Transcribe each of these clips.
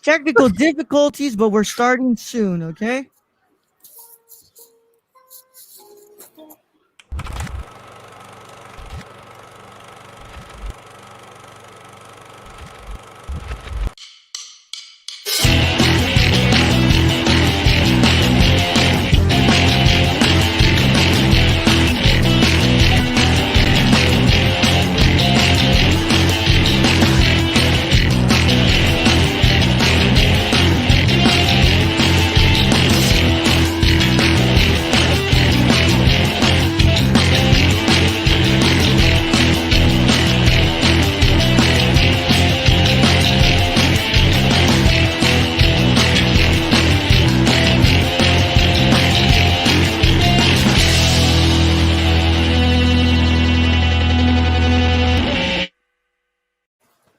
Technical difficulties, but we're starting soon, okay?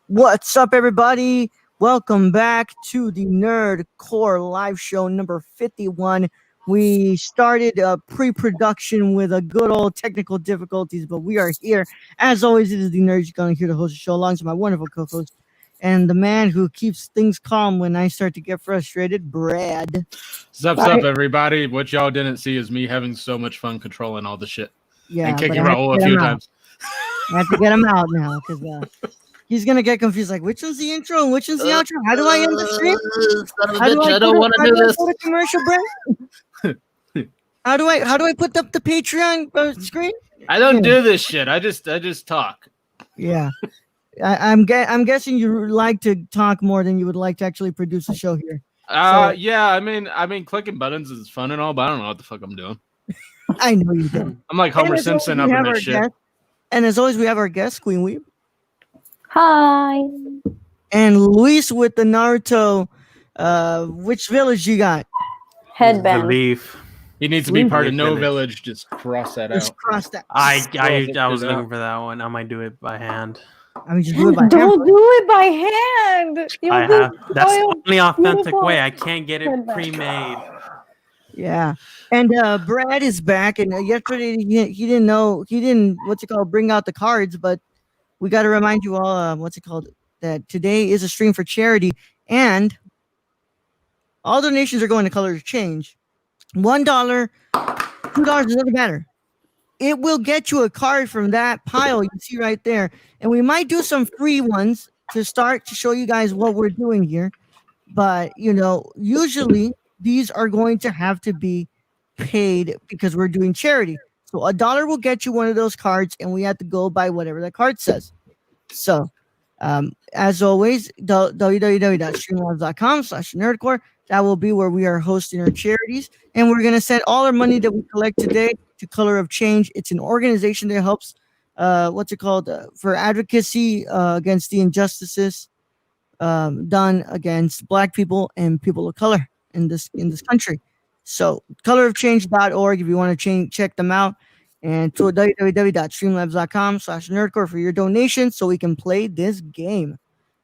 What's up, everybody? Welcome back to the Nerd Core live show number 51. We started pre-production with a good old technical difficulties, but we are here. As always, it is the Nerd Gun here to host the show alongside my wonderful co-host and the man who keeps things calm when I start to get frustrated, Brad. Sup, everybody. What y'all didn't see is me having so much fun controlling all the shit. Yeah, and kicking Raul a few times. I have to get him out now because he's gonna get confused. Like, which one's the intro and which one's the outro? How do I end the stream? I don't want to do this. Commercial break. How do I put up the Patreon screen? I don't do this shit. I just talk. Yeah, I'm guessing you like to talk more than you would like to actually produce a show here. Yeah. I mean, clicking buttons is fun and all, but I don't know what the fuck I'm doing. I know you do. I'm like Homer Simpson up in this shit. Guest. And as always, we have our guest, Queen Weeb. Hi. And Luis with the Naruto. Which village you got? Headband. The leaf. He needs to be part of no village. Just cross that Just out. cross that. I was looking for that one. I might do it by hand. I mean, just do it by hand. Don't do it by hand. That's the only authentic way. I can't get it pre-made. Yeah, and Brad is back, and yesterday he didn't bring out the cards, but we got to remind you all that today is a stream for charity, and all donations are going to Color of Change. $1, $2 doesn't matter. It will get you a card from that pile you see right there, and we might do some free ones to start to show you guys what we're doing here, but usually these are going to have to be paid because we're doing charity. So $1 will get you one of those cards, and we have to go by whatever that card says. So, as always, www.streamlabs.com/nerdcore. That will be where we are hosting our charities, and we're going to send all our money that we collect today to Color of Change. It's an organization that helps, for advocacy against the injustices done against Black people and people of color in this country. So colorofchange.org if you want to check them out, and to www.streamlabs.com/nerdcore for your donations so we can play this game.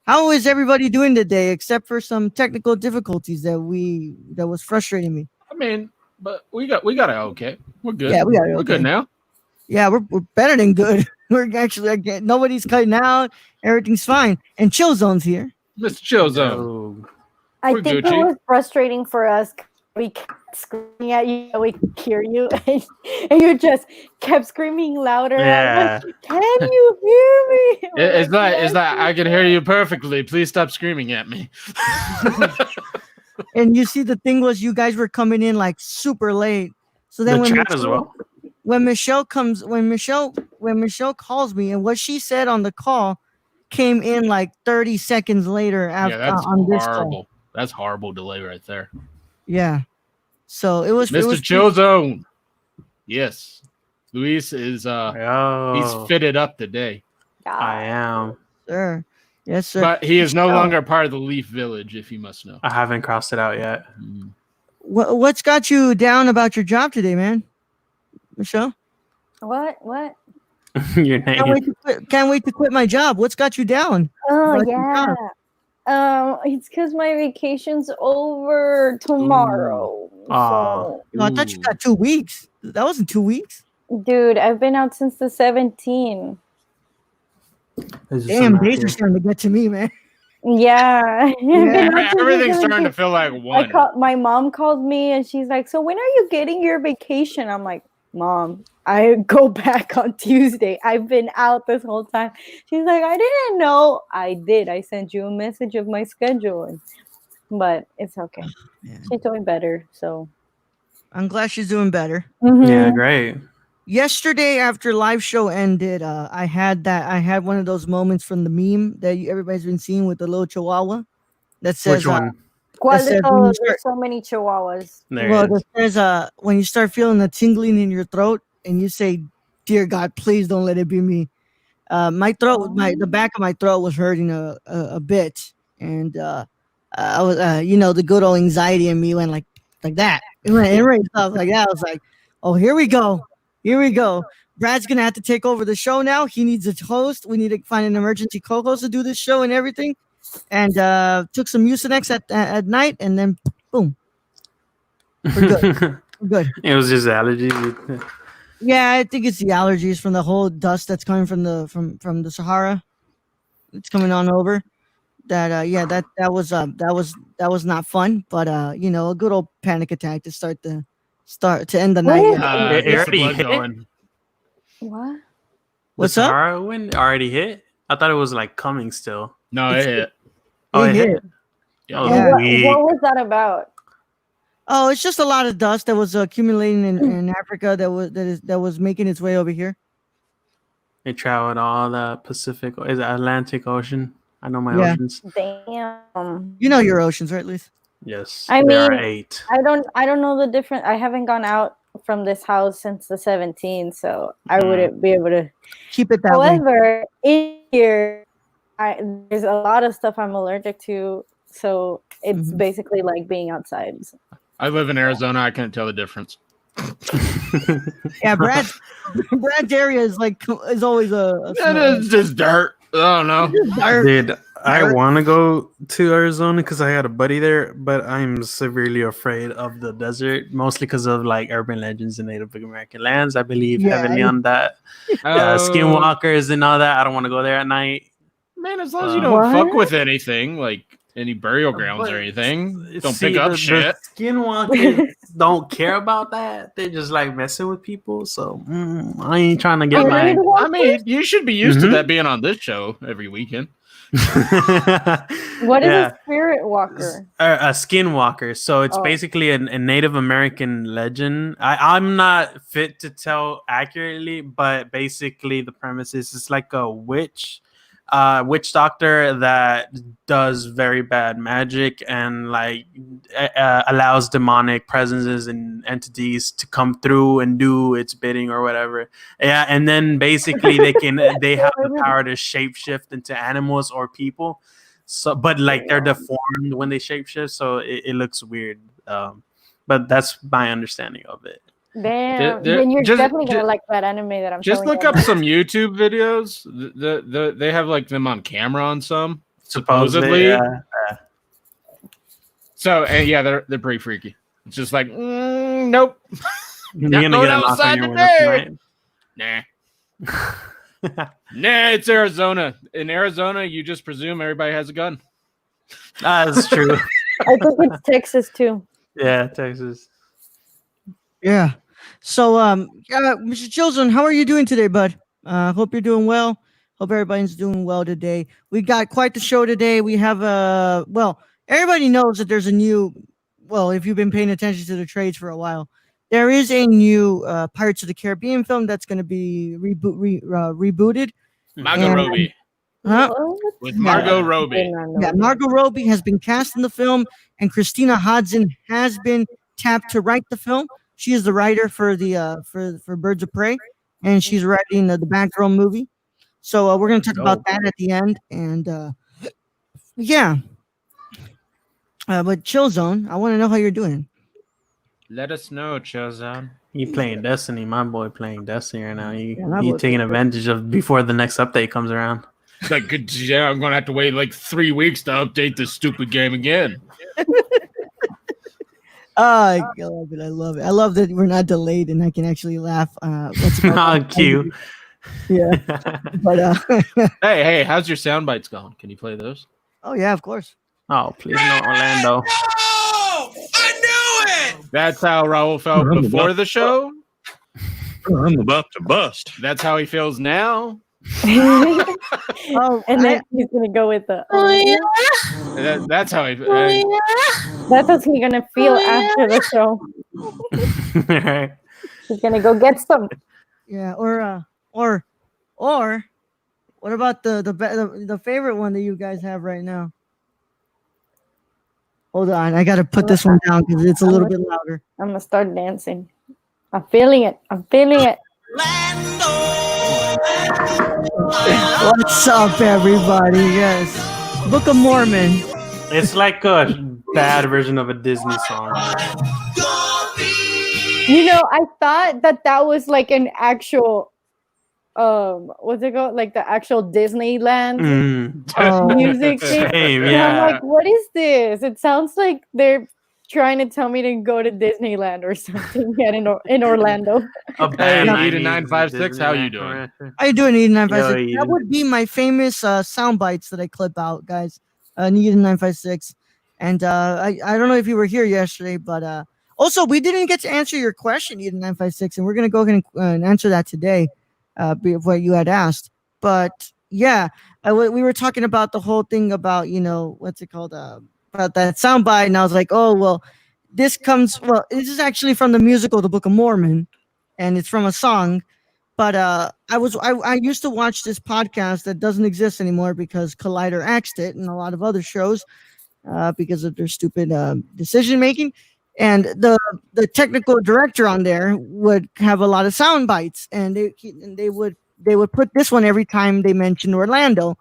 How is everybody doing today, except for some technical difficulties that was frustrating me? I mean, but we got it okay. We're good. Yeah, we're good now. Yeah, we're better than good. We're actually nobody's cutting out. Everything's fine. And Chill Zone's here. Mr. Chill Zone. I think it was frustrating for us. We kept screaming at you, we could hear you, and you just kept screaming louder. Yeah. Like, can you hear me? It's that I can hear you perfectly. Please stop screaming at me. And you see, the thing was, you guys were coming in like super late. So then when Michelle calls me, and what she said on the call came in like 30 seconds later after on this call. That's horrible delay right there. Yeah. So it was Mr. Chill Zone. Yes. Luis is he's fitted up today. I am. Sir. Yes, sir. But he is no longer part of the Leaf Village, if you must know. I haven't crossed it out yet. What's got you down about your job today, man? Michelle? What? Your name. Can't wait to quit my job. What's got you down? Oh, yeah. It's because my vacation's over tomorrow. So, I thought you got 2 weeks. That wasn't 2 weeks. Dude, I've been out since the 17th. Damn, days are starting to get to me, man. Yeah. Everything's starting to feel like one. My mom called me and she's like, "So when are you getting your vacation?" I'm like, "Mom, I go back on Tuesday. I've been out this whole time." She's like, "I didn't know." I did. I sent you a message of my schedule, but it's okay. Yeah. She's doing better, so I'm glad she's doing better. Yeah, great. Yesterday, after live show ended, I had one of those moments from the meme that everybody's been seeing with the little chihuahua that says, Which one? ¿Cuál de said when todos? you start- There's so many chihuahuas. There well, it is. that says, when you start feeling the tingling in your throat and you say, "Dear God, please don't let it be me." My throat, the back of my throat was hurting a bit, and I was, the good old anxiety in me went like that. It went stuff like that. I was like, "Oh, here we go, here we go." Brad's gonna have to take over the show now. He needs a host. We need to find an emergency co-host to do this show and everything. And took some Mucinex at night, and then boom, we're good. We're good. It was just allergies. Yeah, I think it's the allergies from the whole dust that's coming from the Sahara. It's coming on over. That that was not fun, but a good old panic attack to start to end the night. Yeah. It Gets the already blood hit? going. What? What's the up? Sahara wind already hit? I thought it was like coming still. No, it hit. Oh, it hit. hit. Yeah. Oh, Yeah. weak. What was that about? Oh, it's just a lot of dust that was accumulating in Africa that was making its way over here. It traveled all the Pacific, is it Atlantic Ocean? I know my Yeah. oceans. Damn. You know your oceans, right, at least? Yes. I there are mean, 8. I don't know the difference. I haven't gone out from this house since the 17th, so I wouldn't be able to. Keep it that way. However, in here, there's a lot of stuff I'm allergic to, so it's basically like being outside. So. I live in Arizona. I can't tell the difference. Yeah, Brad's area is always a It's just dirt. I don't know. dirt. Dude, I want to go to Arizona because I had a buddy there, but I'm severely afraid of the desert, mostly because of like urban legends and Native American lands. I believe heavily on that. Skinwalkers and all that. I don't want to go there at night. Man, as long as you don't fuck with anything, like any burial grounds or anything, don't pick up shit. The Skinwalkers don't care about that. They're just like messing with people. So I ain't trying to get my. I mean, you should be used to that being on this show every weekend. What is a spirit walker? A skinwalker. So it's basically a Native American legend. I'm not fit to tell accurately, but basically the premise is it's like a witch doctor that does very bad magic and like allows demonic presences and entities to come through and do its bidding or whatever. Yeah, and then basically they have the power to shapeshift into animals or people. So, but like they're deformed when they shapeshift, so it looks weird. But that's my understanding of it. Damn, then you're definitely gonna like that anime that I'm. Just look up some YouTube videos. They have like them on camera on some supposedly. Yeah. So they're pretty freaky. It's just like nope. You're gonna get a knock on your window tonight. Nah. Nah, it's Arizona. In Arizona, you just presume everybody has a gun. That's true. I think it's Texas too. Yeah, Texas. Yeah. So, Mr. Chilson, how are you doing today, bud? Hope you're doing well. Hope everybody's doing well today. We got quite the show today. We have everybody knows that there's a new. Well, if you've been paying attention to the trades for a while, there is a new Pirates of the Caribbean film that's going to be rebooted. Margot Robbie. With Margot Robbie. Yeah, Margot Robbie has been cast in the film, and Christina Hodson has been tapped to write the film. She is the writer for the for Birds of Prey, and she's writing the Batgirl movie. So we're going to talk about that at the end, and but Chillzone, I want to know how you're doing. Let us know, Chillzone. You playing Destiny, my boy playing Destiny right now. You taking advantage of before the next update comes around. Like, I'm gonna have to wait like 3 weeks to update this stupid game again. I love it. I love it. I love that we're not delayed and I can actually laugh. Cute. Yeah. But hey, how's your sound bites going? Can you play those? Oh yeah, of course. Oh, please no, Orlando. I knew it. That's how Raul felt before the show. I'm about to bust. That's how he feels now. Oh, And then he's gonna go with the. Oh, yeah. That's how he. That's what he's gonna feel after the show. He's gonna go get some. yeah, or what about the favorite one that you guys have right now? Hold on, I gotta put this one down because it's a little bit louder. I'm gonna start dancing. I'm feeling it. I'm feeling it. What's up, everybody? Yes, Book of Mormon. It's like a bad version of a Disney song. You know, I thought that was like an actual, what's it called? Like the actual Disneyland music thing. Same, And yeah. I'm like, what is this? It sounds like they're trying to tell me to go to Disneyland or something in Orlando. A bad Hey, 90s Eden 956, how you Disneyland doing? commercial. How you doing, Eden 956? Yo, That Eden. would be my famous sound bites that I clip out, guys. Eden 956, and I don't know if you were here yesterday, but also we didn't get to answer your question, Eden 956, and we're gonna go ahead and answer that today, what you had asked. But yeah, we were talking about the whole thing about what's it called about that sound bite, and I was like, oh well, this is actually from the musical The Book of Mormon, and it's from a song. But I used to watch this podcast that doesn't exist anymore because Collider axed it and a lot of other shows because of their stupid decision making. And the technical director on there would have a lot of sound bites, and they would put this one every time they mentioned Orlando.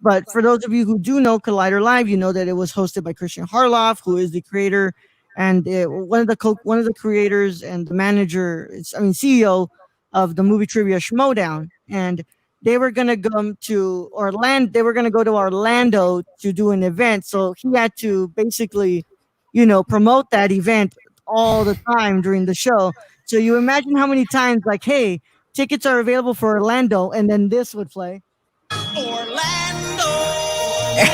But for those of you who do know Collider Live, you know that it was hosted by Christian Harloff, who is the creator and one of the creators and the manager, CEO of the movie Trivia Schmodown, and they were gonna go to Orlando. They were gonna go to Orlando to do an event, so he had to basically, promote that event all the time during the show. So you imagine how many times, like, hey, tickets are available for Orlando, and then this would play, Orlando.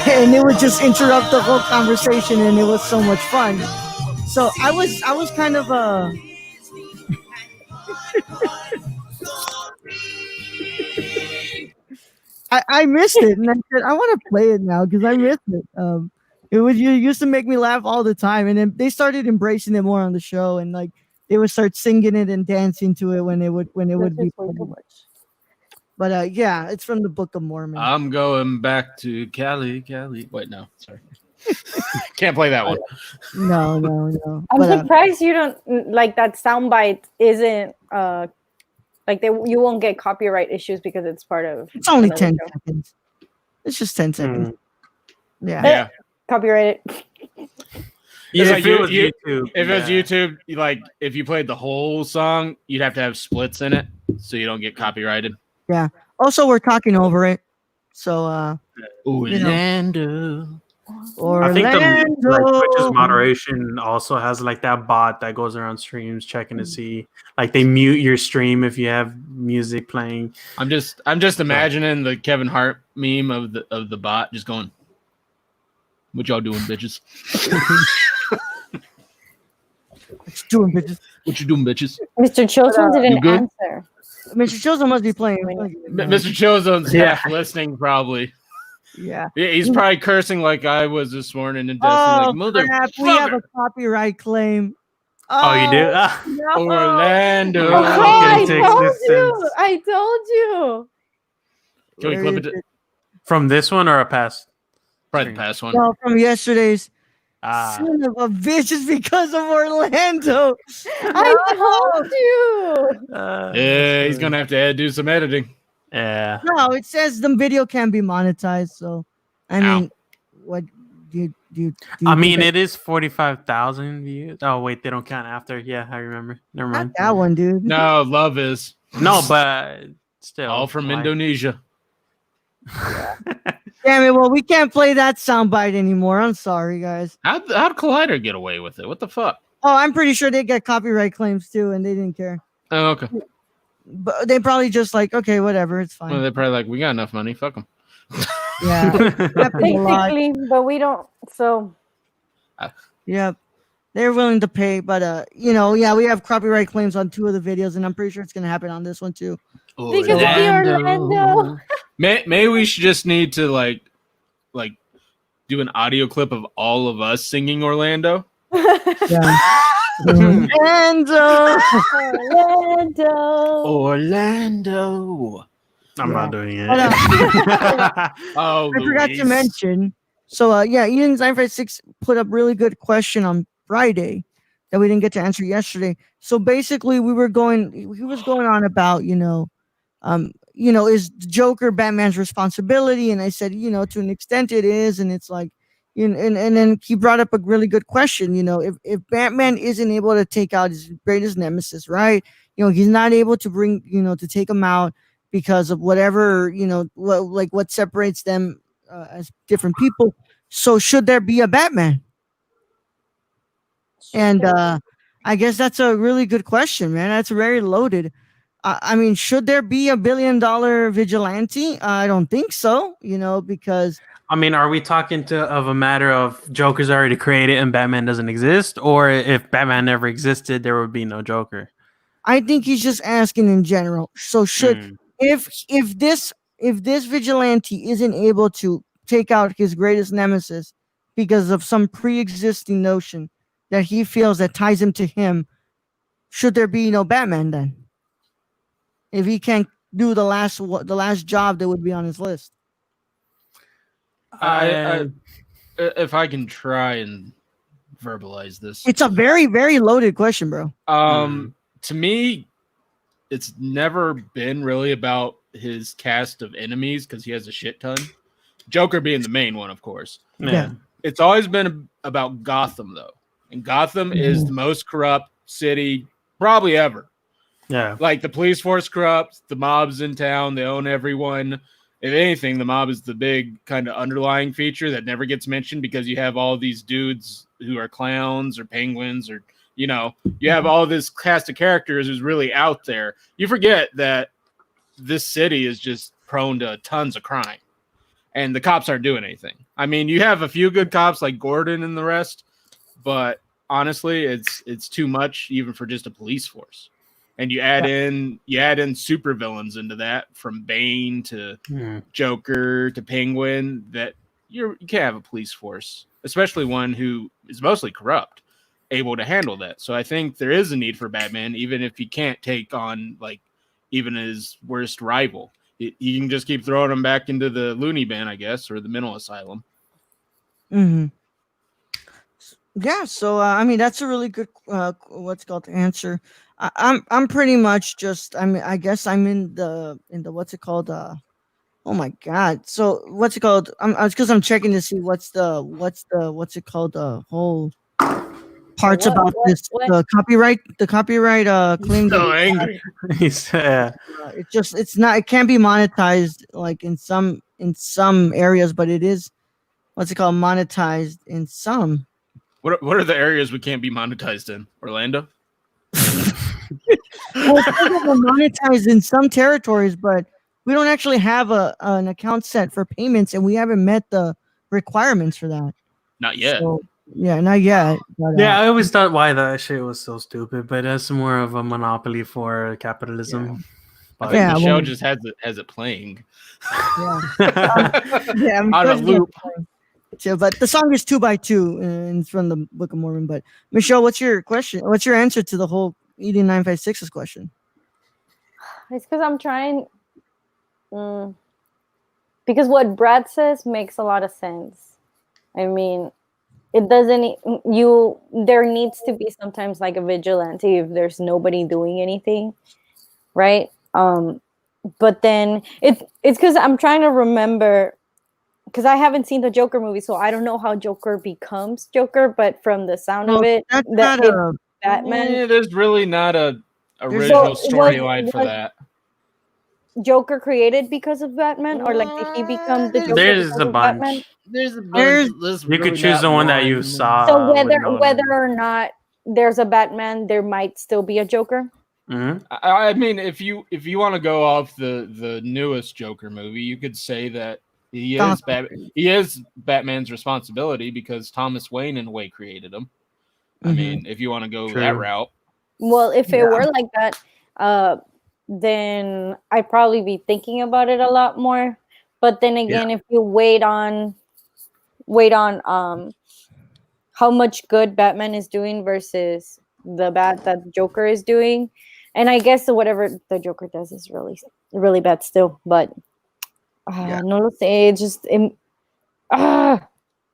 and it would just interrupt the whole conversation, and it was so much fun. So I was kind of I missed it, and I said I want to play it now because I missed it. You used to make me laugh all the time, and then they started embracing it more on the show, and like they would start singing it and dancing to it when it would be played. But yeah, it's from the Book of Mormon. I'm going back to Cali. Wait, no, sorry. Can't play that one. No. I'm surprised you don't like that soundbite isn't like you won't get copyright issues because it's part of. It's only another 10 show. seconds. It's just 10 seconds. Yeah. Copyrighted. Yeah, if it was YouTube, YouTube. if it was YouTube, if you played the whole song, you'd have to have splits in it so you don't get copyrighted. Yeah. Also, we're talking over it, so Orlando. I think Twitch's moderation also has like that bot that goes around streams checking to see, like they mute your stream if you have music playing. I'm just imagining the Kevin Hart meme of the bot just going, "What y'all doing, bitches? What you doing, bitches? What you doing, bitches?" Mr. Chosen you didn't good? answer. Mr. Chosen must be playing. Mr. Chozone's half listening, probably. Yeah. He's probably cursing like I was this morning and Oh, like, crap, we have a copyright claim. Oh, you do? No. Orlando. Oh, I Getting to told existence. you. I told you. Can we clip it? From this one or a past? Probably the past one. No, from yesterday's. Ah. Son of a bitch, it's because of Orlando. I told you. Yeah, he's gonna have to do some editing. Yeah. No, it says the video can be monetized. So, I mean, what do you I mean, think it is 45,000 views. Oh, wait, they don't count after. Yeah, I remember. Never not mind. that one, dude? No, love is No, but still. all from like- Indonesia. Damn it! Well, we can't play that soundbite anymore. I'm sorry, guys. How'd Collider get away with it? What the fuck? Oh, I'm pretty sure they get copyright claims too, and they didn't care. Oh, okay. But they probably just like, okay, whatever, it's fine. Well, they're probably like, we got enough money. Fuck them. Yeah, it happens a lot. Basically, but we don't. So Yep. They're willing to pay, but yeah, we have copyright claims on 2 of the videos, and I'm pretty sure it's gonna happen on this one too. because of the Orlando. Maybe we should just need to like do an audio clip of all of us singing Orlando. Yeah. And Orlando. I'm Yeah. not doing it. But, Oh, I forgot to Luis. mention. So yeah, Eden's 956 put up really good question on Friday that we didn't get to answer yesterday. So basically, he was going on about is Joker Batman's responsibility, and I said to an extent it is, and it's like, and then he brought up a really good question. If Batman isn't able to take out his greatest nemesis, right? He's not able to bring to take him out because of whatever what separates them as different people. So should there be a Batman? And I guess that's a really good question, man. That's very loaded. I mean, should there be a $1 billion vigilante? I don't think so. Because I mean, are we talking of a matter of Joker's already created and Batman doesn't exist, or if Batman never existed, there would be no Joker? I think he's just asking in general. So should if this vigilante isn't able to take out his greatest nemesis because of some pre-existing notion that he feels that ties him to him, should there be no Batman then? If he can't do the last job that would be on his list. If I can try and verbalize this, It's a very, very loaded question, bro. To me, it's never been really about his cast of enemies because he has a shit ton. Joker being the main one, of course. Yeah. It's always been about Gotham, though. And Gotham is the most corrupt city probably ever. Yeah. Like the police force corrupt, the mob's in town, they own everyone. If anything, the mob is the big kind of underlying feature that never gets mentioned because you have all these dudes who are clowns or penguins or, you have all this cast of characters who's really out there. You forget that this city is just prone to tons of crime and the cops aren't doing anything. I mean, you have a few good cops like Gordon and the rest, but honestly, it's too much even for just a police force. And you add in supervillains into that, from Bane to Joker to Penguin, that you can't have a police force, especially one who is mostly corrupt, able to handle that. So I think there is a need for Batman, even if he can't take on like even his worst rival. He can just keep throwing him back into the loony bin, I guess, or the mental asylum. Mm-hmm. Yeah, so I mean that's a really good answer. I'm pretty much just I guess I'm in the what's it called oh my god, so what's it called, because I'm checking to see what's it called, the whole parts about this the copyright claim. So angry. It can't be monetized like in some areas, but it is monetized in some. What are the areas we can't be monetized in? Orlando? Well, we're monetized in some territories, but we don't actually have an account set for payments, and we haven't met the requirements for that. Not yet. So, yeah, not yet. But, Yeah, I always thought why that shit was so stupid, but that's more of a monopoly for capitalism. I think the show just has it playing. Yeah. On a loop. So, but the song is 2x2, and it's from the Book of Mormon. But Michelle, what's your question? What's your answer to the whole Eden 956's question? It's because I'm trying. Because what Brad says makes a lot of sense. I mean, it doesn't. There needs to be sometimes like a vigilante if there's nobody doing anything, right? But then it's because I'm trying to remember. Because I haven't seen the Joker movie, so I don't know how Joker becomes Joker. But from the sound of it, Batman. Yeah, there's really not a original storyline for that. Joker created because of Batman, or like did he become the Joker? There's a bunch. Batman? There's a bunch. You could choose the one that you saw. So whether or not there's a Batman, there might still be a Joker. Mm-hmm. I mean, if you want to go off the newest Joker movie, you could say that He Thomas is He is Batman's responsibility because Thomas Wayne, in a way, created him. I Mhm. mean, if you want to go True. that route, Well, if it Yeah. were like that, then I'd probably be thinking about it a lot more. But then again, if you wait on how much good Batman is doing versus the bad that Joker is doing, and I guess whatever the Joker does is really bad still. But Yeah. no lo sé, it's just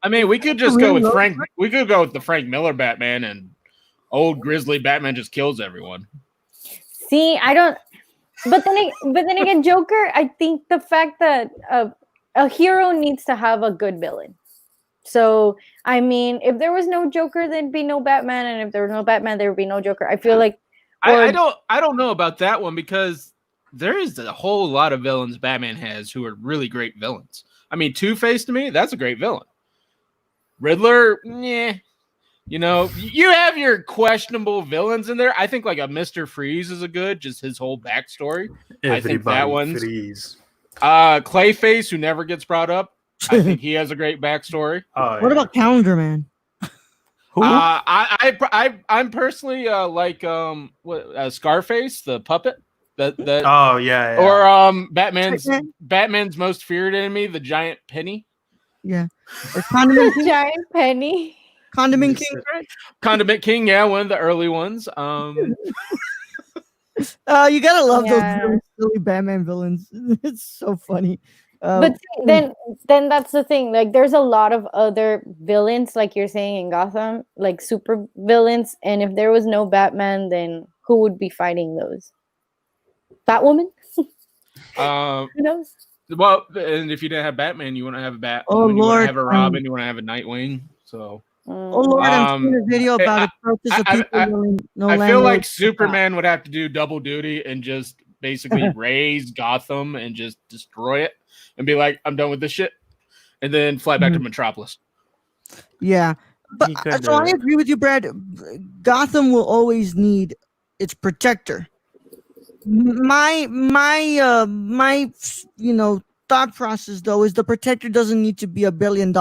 I mean, we could just really go with low- Frank. We could go with the Frank Miller Batman, and old grizzly Batman just kills everyone. see, I don't. But then again, Joker. I think the fact that a hero needs to have a good villain. So I mean, if there was no Joker, there'd be no Batman, and if there was no Batman, there would be no Joker. I feel like, I don't know about that one because there is a whole lot of villains Batman has who are really great villains. I mean, Two-Face to me, that's a great villain. Riddler, yeah. You know, you have your questionable villains in there. I think like a Mr. Freeze is a good, just his whole backstory. I think that one's freeze. Clayface, who never gets brought up. I think he has a great backstory. What about Calendar Man? who? I'm personally Scarface, the puppet. That Oh yeah. or Batman's most feared enemy, the giant penny. Yeah. Or Condiment King? giant penny. Condiment King, right? Condiment King, yeah, one of the early ones. You gotta love Yeah. those really silly Batman villains. It's so funny. But see, then that's the thing. Like, there's a lot of other villains, like you're saying in Gotham, like super villains. And if there was no Batman, then who would be fighting those? Batwoman? Who knows? Well, and if you didn't have Batman, you wouldn't have a Batwoman. Oh, you Lord, wouldn't have a Robin. You wouldn't have a Nightwing. So. Oh Lord, I'm seeing a video about a protest of people yelling, "No I feel landlord, like no Superman would have to do double duty and just basically raise Gotham and just destroy it and be like, I'm done with this shit, and then fly back to Metropolis. Yeah, but so I agree with you, Brad. Gotham will always need its protector. My thought process though is the protector doesn't need to be $1 billion,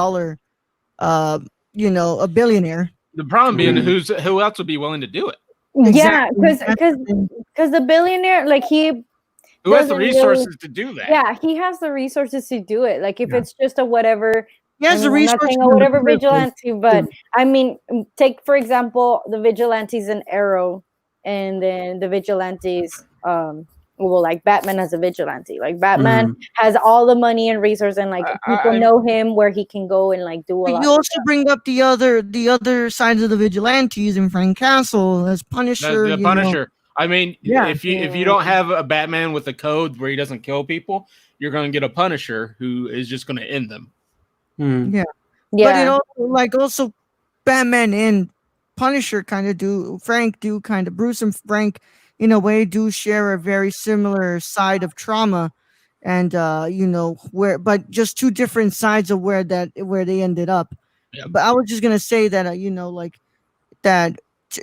a billionaire. The problem being, who else would be willing to do it? Yeah, Exactly. because the billionaire, like, he Who has the doesn't resources really- to do that? yeah, he has the resources to do it. Like, if it's just a whatever, He has the I'm not resources saying a and the whatever privilege. vigilante, but I mean, take for example the vigilantes in Arrow, and then the vigilantes, well, like Batman as a vigilante. Like, Batman has all the money and resources, and like people know him where he can go and like do a lot. You also bring up the other sides of the vigilantes in Frank Castle as Punisher. The Punisher. I mean, Yeah. if you don't have a Batman with a code where he doesn't kill people, you're going to get a Punisher who is just going to end them. Yeah. Yeah, But also Batman and Punisher kind of Bruce and Frank in a way do share a very similar side of trauma, and but just two different sides of where they ended up. Yeah. But I was just gonna say that that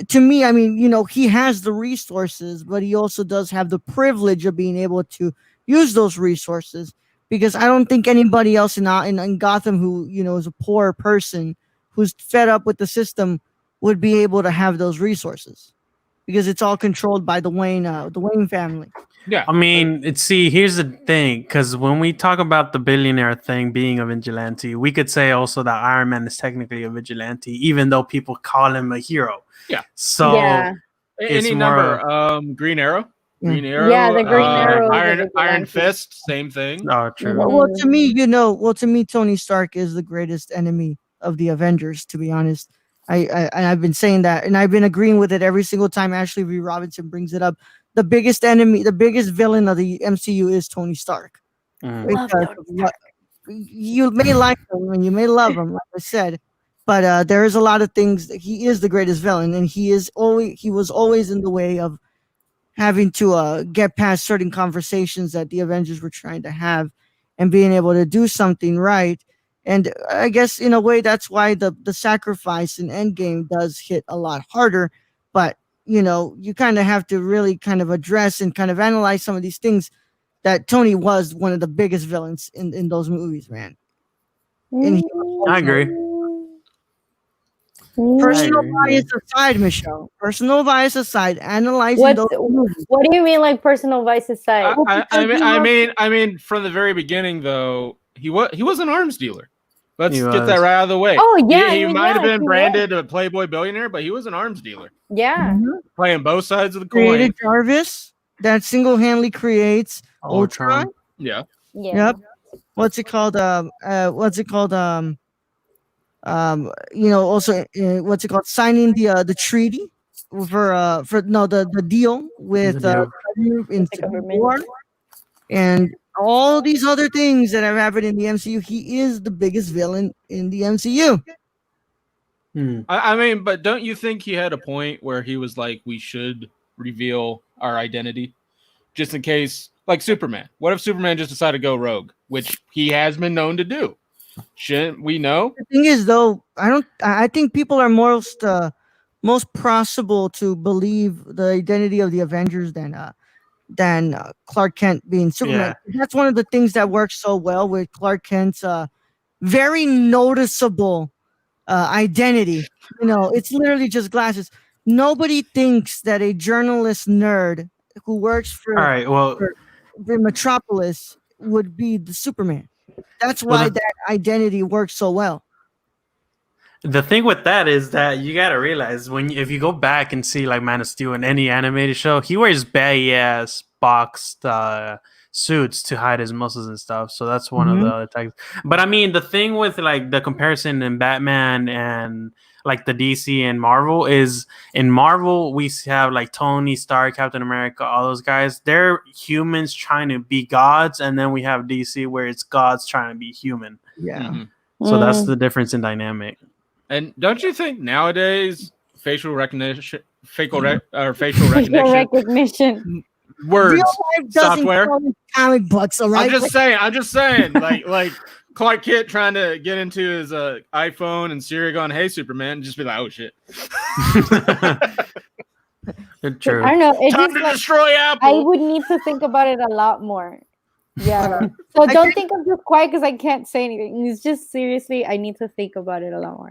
to me, I mean, he has the resources, but he also does have the privilege of being able to use those resources, because I don't think anybody else in Gotham who is a poor person who's fed up with the system would be able to have those resources, because it's all controlled by the Wayne family. Yeah. I mean, here's the thing, because when we talk about the billionaire thing being a vigilante, we could say also that Iron Man is technically a vigilante, even though people call him a hero. Yeah. So yeah. it's Any more number. Green Arrow. Yeah. Green Arrow. Yeah, the Green Arrow is a Iron vigilante. Fist. Same thing. Oh, true. Well, to me, Tony Stark is the greatest enemy of the Avengers. To be honest, I've been saying that, and I've been agreeing with it every single time Ashley V. Robinson brings it up. The biggest enemy, the biggest villain of the MCU is Tony Stark. Love Because Tony Stark. you may like him and you may love him, like I said, but there is a lot of things that he is the greatest villain, and he was always in the way of having to get past certain conversations that the Avengers were trying to have, and being able to do something right. And I guess in a way that's why the sacrifice in Endgame does hit a lot harder. But you kind of have to really kind of address and kind of analyze some of these things that Tony was one of the biggest villains in those movies, man. And he I agree. personal agree, bias aside, Michelle. Personal bias aside, analyzing What those movies. what do you mean like personal vice aside? I mean, from the very beginning, though, he was an arms dealer. Let's He get that was. right out of the way. Oh, yeah, he I mean, might have yeah, been he branded a Playboy billionaire, but he was an arms dealer, Yeah. playing both sides of the Created coin. Jarvis that single-handedly creates Ultron. Ultron. Yeah, Yeah. Yep. What's it called? Also, what's it called? Signing the treaty for the deal with The in the Civil government. War and all these other things that have happened in the MCU. He is the biggest villain in the MCU. Hmm. I mean, but don't you think he had a point where he was like, we should reveal our identity, just in case, like Superman? What if Superman just decided to go rogue, which he has been known to do? Shouldn't we know? The thing is, though, I think people are most possible to believe the identity of the Avengers than Clark Kent being Superman. That's one of the things that works so well with Clark Kent's very noticeable identity. It's literally just glasses. Nobody thinks that a journalist nerd who works All right. Well, for Metropolis would be the Superman. That's Well, why the- that identity works so well. the thing with that is that you gotta realize if you go back and see like Man of Steel in any animated show, he wears baggy ass boxed suits to hide his muscles and stuff. So that's one of the other types. But I mean, the thing with like the comparison in Batman and like the DC and Marvel is in Marvel we have like Tony Stark, Captain America, all those guys. They're humans trying to be gods, and then we have DC where it's gods trying to be human. Yeah. Mhm. So that's the difference in dynamic. And don't you think nowadays facial recognition, facial Facial recognition recognition. words Real life doesn't software? count in comic books, all right? I'm just saying, like Clark Kent trying to get into his iPhone and Siri going, "Hey, Superman," and just be like, "Oh shit." True. I don't know. It's Time just to like destroy I Apple. would need to think about it a lot more. Yeah. So I don't think I'm just quiet because I can't say anything. It's just seriously, I need to think about it a lot more.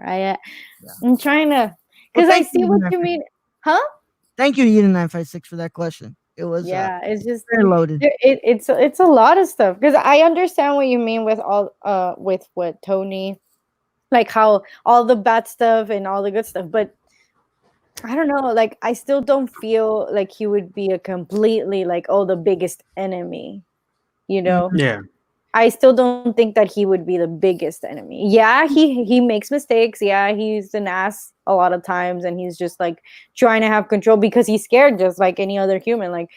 I'm trying to, because I thank see you, what Neffy. you mean. Huh? Thank you to Eden956 for that question. It was Yeah. It's just very loaded. it's a lot of stuff because I understand what you mean with with what Tony, like how all the bad stuff and all the good stuff, but I don't know, like I still don't feel like he would be a completely like the biggest enemy, you know. Yeah. I still don't think that he would be the biggest enemy. Yeah, he makes mistakes. Yeah, he's an ass a lot of times, and he's just like trying to have control because he's scared, just like any other human. Like,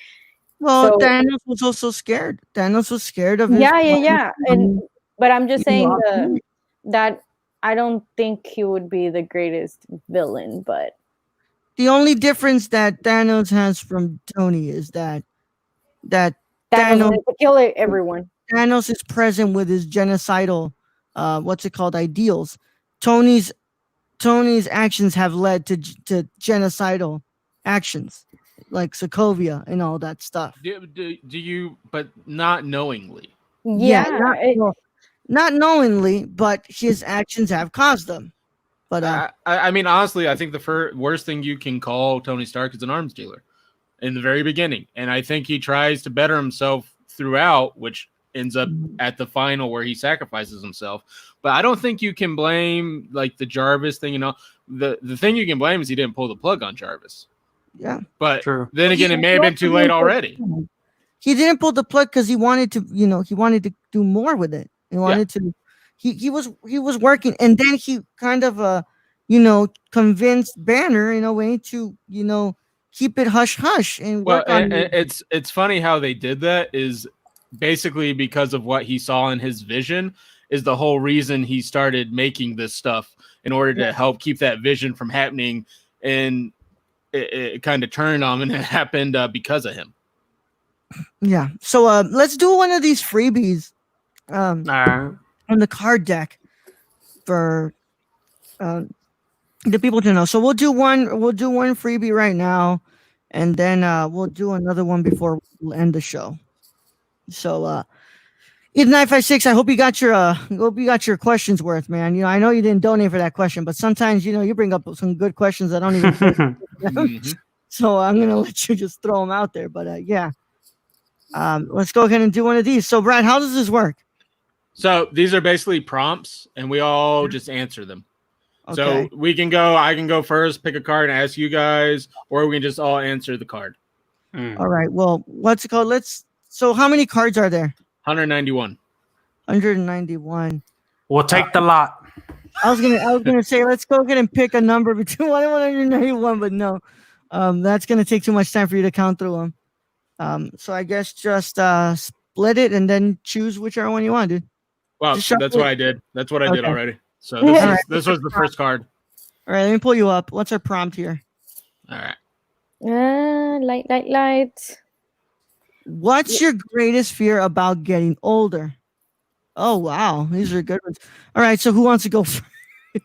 Well, so Thanos was also scared. Thanos was scared of his yeah. But I'm just saying lost that I don't think he would be the greatest villain. But the only difference that Thanos has from Tony is that Thanos Thanos wanted to kill everyone. Thanos is present with his genocidal ideals. Tony's actions have led to genocidal actions like Sokovia and all that stuff. Do you, but not knowingly. Yeah, Not knowingly, but his actions have caused them. But I mean, honestly, I think the worst thing you can call Tony Stark is an arms dealer in the very beginning. And I think he tries to better himself throughout, which ends up at the final where he sacrifices himself. But I don't think you can blame like the Jarvis thing. The thing you can blame is he didn't pull the plug on Jarvis. yeah, But True. then again, it may have been too late already. he didn't pull the plug because he wanted to, he wanted to do more with it. He wanted to. He was working, and then he kind of convinced Banner in a way to keep it hush hush and Well, work on it. it's funny how they did that is basically because of what he saw in his vision is the whole reason he started making this stuff in order to help keep that vision from happening. And it kind of turned on him, and it happened because of him. Yeah. So let's do one of these freebies All right. on the card deck for the people to know. So we'll do one freebie right now, and then we'll do another one before we'll end the show. So Ethan 956, I hope you got your questions worth, man. You know, I know you didn't donate for that question, but sometimes you bring up some good questions that don't even Mhm. so I'm gonna let you just throw them out there. But yeah. Let's go ahead and do one of these. So Brad, how does this work? So these are basically prompts, and we all just answer them. Okay. So I can go first, pick a card, and ask you guys, or we can just all answer the card. All right. Well, what's it called? So how many cards are there? 191. 191. We'll take the lot. I was gonna say let's go ahead and pick a number between 1 and 191, but no. That's gonna take too much time for you to count through them. So I guess just split it and then choose whichever one you want, dude. Well, Just shuffle that's what it. I did. That's what I did Okay. already. So All right. this was the first card. All right, let me pull you up. What's our prompt here? All right. Light. What's your greatest fear about getting older? Oh wow, these are good ones. All right, so who wants to go first?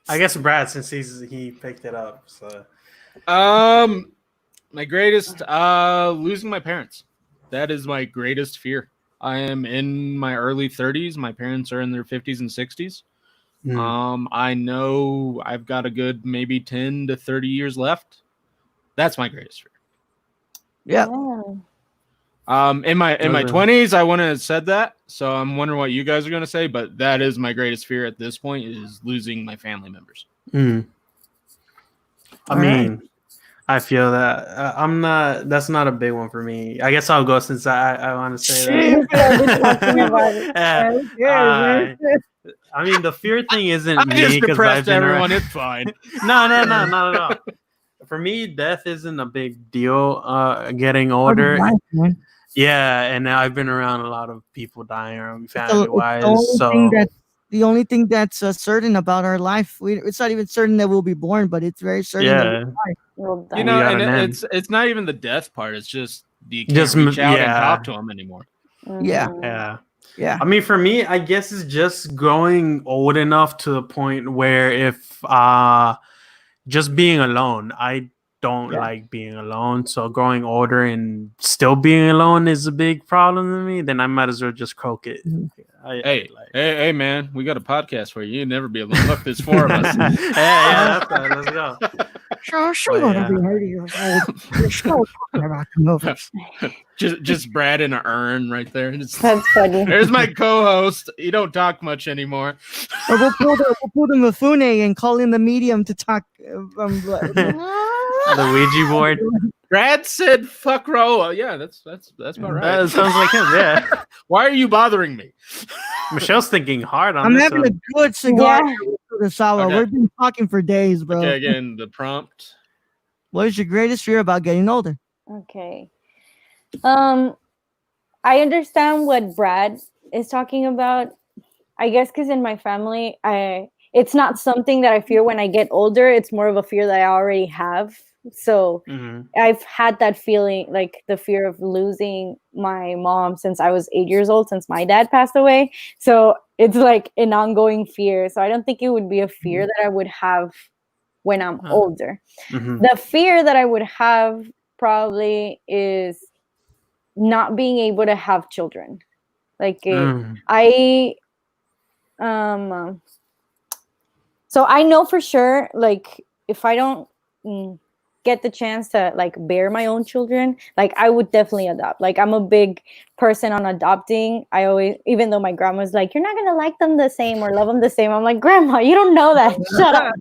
I guess Brad, since he picked it up. So My greatest losing my parents. That is my greatest fear. I am in my early 30s. My parents are in their 50s and 60s. I know I've got a good maybe 10 to 30 years left. That's my greatest fear. Yeah. In my 20s, I wouldn't have said that. So I'm wondering what you guys are gonna say, but that is my greatest fear at this point is losing my family members. I mean, I feel that that's not a big one for me. I guess I'll go since I want to say that. I mean, the fear thing isn't I me just because depressed I've been everyone. around. It's fine. No, not at all. For me, death isn't a big deal. Getting older, yeah, and I've been around a lot of people dying around family wise. The only thing that's certain about our life, it's not even certain that we'll be born, but it's very certain that we'll die. You know, and it's not even the death part. It's just you can't Just reach out and talk to them anymore. Yeah. I mean, for me, I guess it's just growing old enough to the point where if just being alone, I don't like being alone. So growing older and still being alone is a big problem to me. Then I might as well just croak it. Hey, man, we got a podcast for you. You'd never be alone. Look, there's 4 of us. Let's go. Just Brad in an urn right there. That's funny. There's my co-host. You don't talk much anymore. Or we'll pull the Mifune and call in the medium to talk. The Ouija board. Brad said, "Fuck Raul." Yeah, that's about right. That sounds like him. Yeah. Why are you bothering me? Michelle's thinking hard on I'm this having one. a good cigar. Okay. We've been talking for days, bro. Okay, again, the prompt. What is your greatest fear about getting older? Okay. I understand what Brad is talking about. I guess because in my family, it's not something that I fear when I get older. It's more of a fear that I already have. So I've had that feeling, like the fear of losing my mom since I was 8 years old, since my dad passed away. So it's like an ongoing fear. So I don't think it would be a fear that I would have when I'm older. The fear that I would have probably is not being able to have children. Like so I know for sure, like if I don't get the chance to like bear my own children, like I would definitely adopt. Like I'm a big person on adopting. I always, even though my grandma's like, you're not gonna like them the same or love them the same, I'm like, Grandma, you don't know that. Shut up.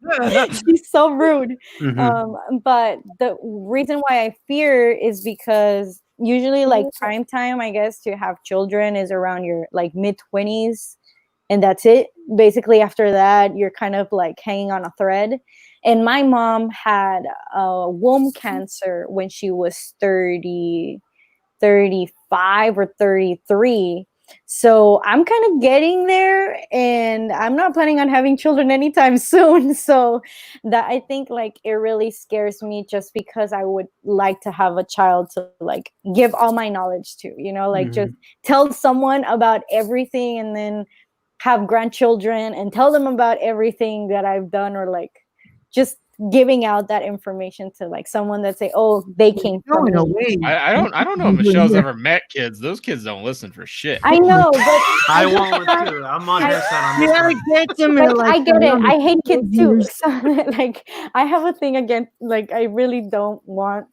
She's so rude. But the reason why I fear is because usually like prime time, I guess, to have children is around your like mid-20s, and that's it. Basically after that you're kind of like hanging on a thread. And my mom had womb cancer when she was 35 or 33. So I'm kind of getting there, and I'm not planning on having children anytime soon. So that, I think, like, it really scares me, just because I would like to have a child to like give all my knowledge to, you know, like just tell someone about everything, and then have grandchildren and tell them about everything that I've done, or like just giving out that information to like someone that say, oh, they came from Going me. away. I don't know if Michelle's ever met kids. Those kids don't listen for shit. I know, but I want one too. I'm on her side on You this gotta one. get them like, in, like, I get it. around I hate the kids too. years. So, like, I have a thing against, like, I really don't want.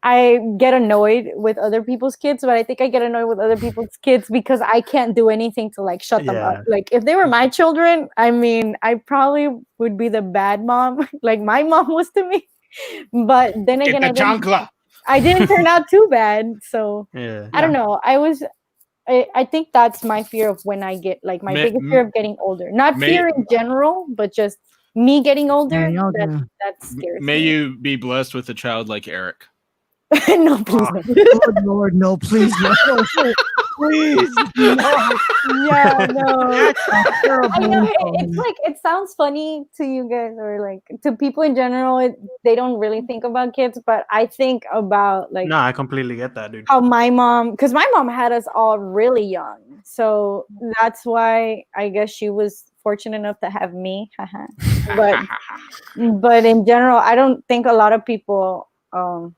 I get annoyed with other people's kids, but I think I get annoyed with other people's kids because I can't do anything to like shut them up. Yeah. Like if they were my children, I mean, I probably would be the bad mom, like my mom was to me. But then Get again, the chancla. I didn't turn out too bad. So Yeah. I don't know. I think that's my fear of when I get like my biggest fear of getting older. Not fear in general, but just me getting older. Yeah, That scares May me. you be blessed with a child like Eric. No, please. No. Oh, Lord, no, please, no. Please, no. Yeah, no. That's a terrible I know info. it's like it sounds funny to you guys or like to people in general. They don't really think about kids, but I think about like No, I completely get that, dude. how my mom, because my mom had us all really young, so that's why I guess she was fortunate enough to have me. but in general, I don't think a lot of people,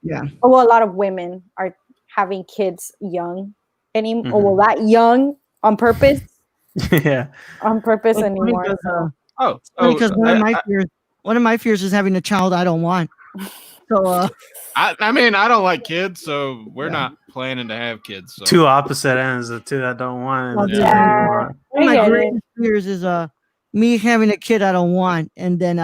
Yeah. well, a lot of women are having kids young anymore. Mhm. Well, that young on purpose. Yeah. On purpose It's funny anymore. 'cause, So. because one of my fears is having a child I don't want. So I mean, I don't like kids, so we're Yeah. not planning to have kids. So. Two opposite ends, the two that don't want and the two that Yeah. you want. one of I my get it. greatest fears is me having a kid I don't want, and then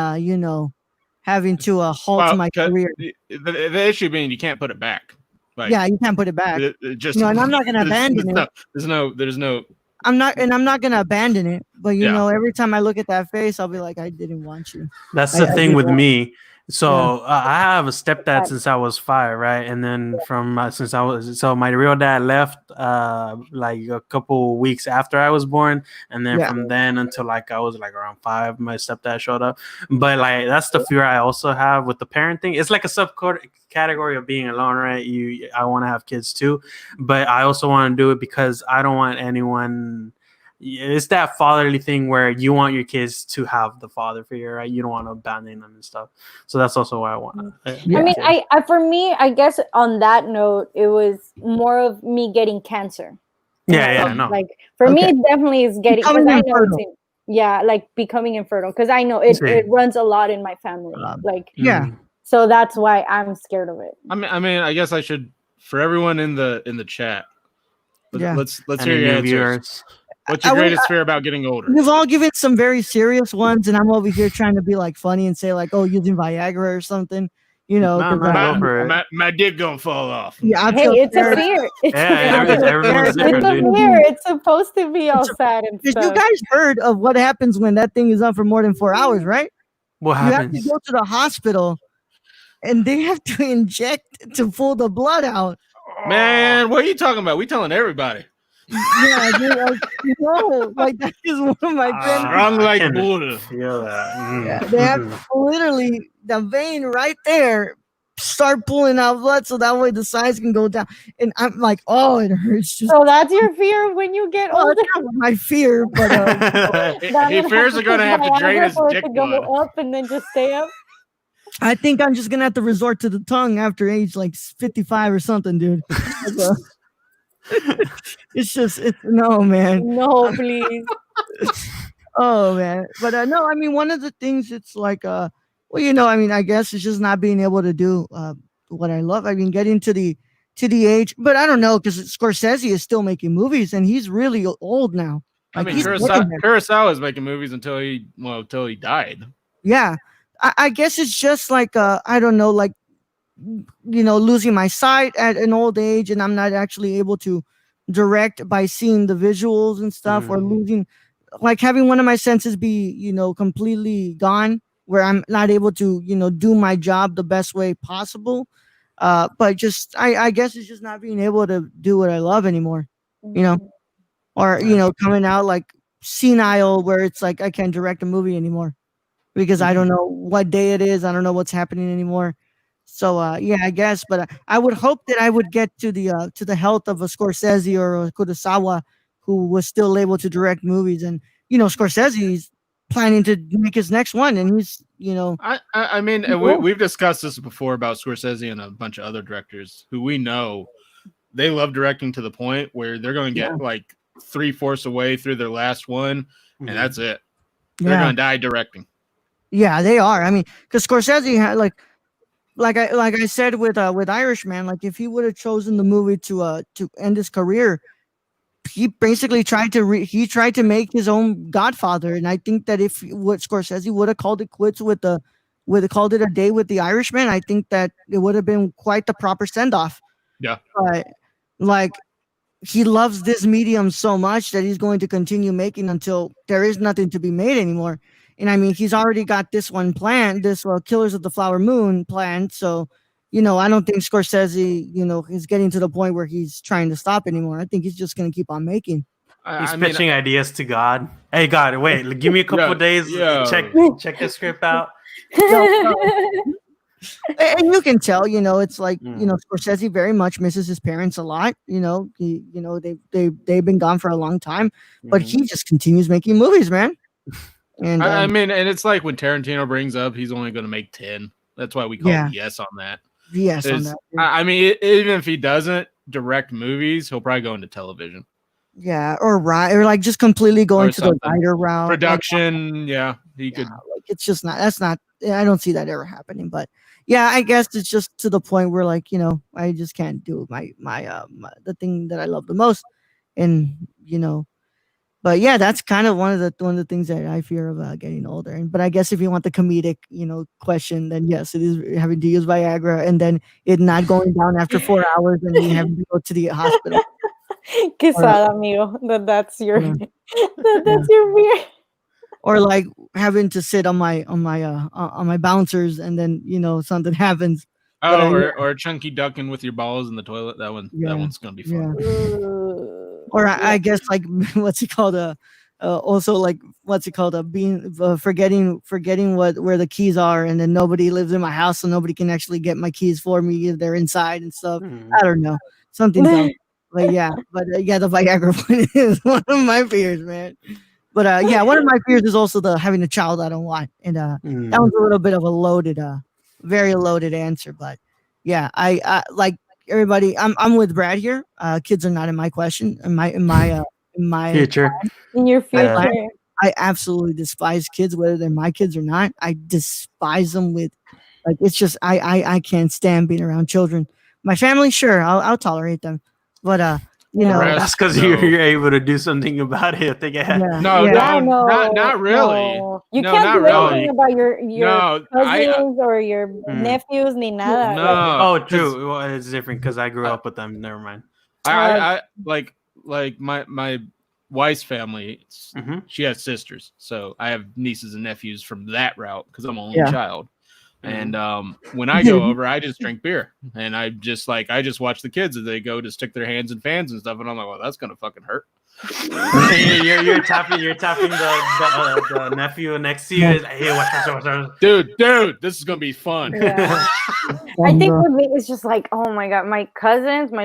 having to halt Well, my career. the issue being you can't put it back. Like, Yeah, you can't put it back. it just And I'm not gonna abandon it. There's no. I'm not gonna abandon it. But Yeah. every time I look at that face, I'll be like, I didn't want you. That's I the thing did with want- me. So I have a stepdad Dad. since I was 5, right? And then from since I was so my real dad left like a couple weeks after I was born, and then Yeah. from then until like I was like around 5, my stepdad showed up. But like that's the fear I also have with the parenting. It's like a subcategory of being alone, right? I want to have kids too, but I also want to do it because I don't want anyone. It's that fatherly thing where you want your kids to have the father figure, right? You don't want to abandon them and stuff. So that's also why I want. Yeah. I mean, I for me, I guess on that note, it was more of me getting cancer. Yeah, no. Like for me, Okay. it definitely is getting. Becoming Because I know infertile. like becoming infertile. Because I know it runs a lot in my family. Like Yeah. so that's why I'm scared of it. I mean, I guess I should for everyone in the chat. Yeah. Let's And hear the your new answers. viewers. What's your I would- greatest fear about getting older? You've all given some very serious ones, and I'm over here trying to be like funny and say like, "Oh, using Viagra or something," No, 'cause no, I- go for it. My dick gonna fall off. yeah, I Hey, feel it's a scared. fear. It's Yeah, everyone's it's different, a dude. fear. It's supposed to be all sad and Because you stuff. guys heard of what happens when that thing is on for more than 4 hours, right? What You have happens? to go to the hospital, and they have to inject to pull the blood out. Man, what are you talking about? We telling everybody. Yeah, like that is one of my friends. Strong I like can bull. feel that. Yeah, they have to literally the vein right there start pulling out blood so that way the size can go down. And I'm like, oh, it hurts. Just So that's your fear when you get well, older. that's not my fear, but He fears are gonna have to drain his dick to blood. go up and then just stay up. I think I'm just gonna have to resort to the tongue after age like 55 or something, dude. Like, it's no, man. No, please. Oh man, but no, I mean one of the things it's like well, I mean I guess it's just not being able to do what I love. I mean getting to the age, but I don't know because Scorsese is still making movies and he's really old now. I Like, mean, he's getting there. Kurosawa is making movies until he died. Yeah, I guess it's just like I don't know, like losing my sight at an old age, and I'm not actually able to direct by seeing the visuals and stuff, or losing, like having one of my senses be completely gone, where I'm not able to do my job the best way possible. But just I guess it's just not being able to do what I love anymore, or coming out like senile, where it's like I can't direct a movie anymore because I don't know what day it is. I don't know what's happening anymore. So yeah, I guess, but I would hope that I would get to the health of a Scorsese or a Kurosawa who was still able to direct movies. And Scorsese's planning to make his next one, and he's I mean, and Cool. we've discussed this before about Scorsese and a bunch of other directors who we know they love directing to the point where they're going to get like 3/4 away through their last one, and that's it. They're going to die directing. Yeah, they are. I mean, because Scorsese had like I said with Irishman, like if he would have chosen the movie to end his career, he basically tried to make his own Godfather, and I think that if what Scorsese would have called it quits would have called it a day with the Irishman, I think that it would have been quite the proper send off. Yeah, but like he loves this medium so much that he's going to continue making until there is nothing to be made anymore. And I mean, he's already got this one planned, this Killers of the Flower Moon planned. So, I don't think Scorsese, is getting to the point where he's trying to stop anymore. I think he's just going to keep on making. He's pitching ideas to God. Hey, God, wait, give me a couple of days. Check the script out. And you can tell, it's like, Scorsese very much misses his parents a lot. They've been gone for a long time, but he just continues making movies, man. And I mean, and it's like when Tarantino brings up he's only going to make 10. That's why we call yes on that. Yes on that. I mean, even if he doesn't direct movies, he'll probably go into television. Yeah, or like just completely going to the writer route. Production, he could. Like it's just not. That's not. I don't see that ever happening. But yeah, I guess it's just to the point where like I just can't do my the thing that I love the most, and But yeah, that's kind of one of the things that I fear of getting older. But I guess if you want the comedic, question, then yes, it is having to use Viagra and then it not going down after 4 hours and you having to go to the hospital. Qué sad, amigo. That's your that's your fear. Or like having to sit on my bouncers and then something happens. Or chunky ducking with your balls in the toilet. That one's gonna be fun. Or I guess like what's it called? Also like what's it called? Being forgetting where the keys are, and then nobody lives in my house, so nobody can actually get my keys for me if they're inside and stuff. I don't know, something dumb. But the Viagra one is one of my fears, man. But one of my fears is also the having a child I don't want, and that was a little bit of a very loaded answer. But yeah, I like everybody. I'm with Brad here. Kids are not in my question. In my future. In your future. I absolutely despise kids, whether they're my kids or not. I despise them with like it's just I can't stand being around children. My family, sure, I'll tolerate them, but that's because you're able to do something about it. Not really. No. You can't do anything about your cousins or your nephews, ni nada. No. Oh, true. Well, it's different because I grew up with them. Never mind. I like my wife's family. She has sisters, so I have nieces and nephews from that route because I'm only child. And when I go over, I just drink beer, and I just watch the kids as they go to stick their hands in fans and stuff, and I'm like, well, that's gonna fucking hurt. you're tapping the nephew next to you. Hey, watch. Dude, this is gonna be fun. Yeah. I think with me, it's just like, oh my god, my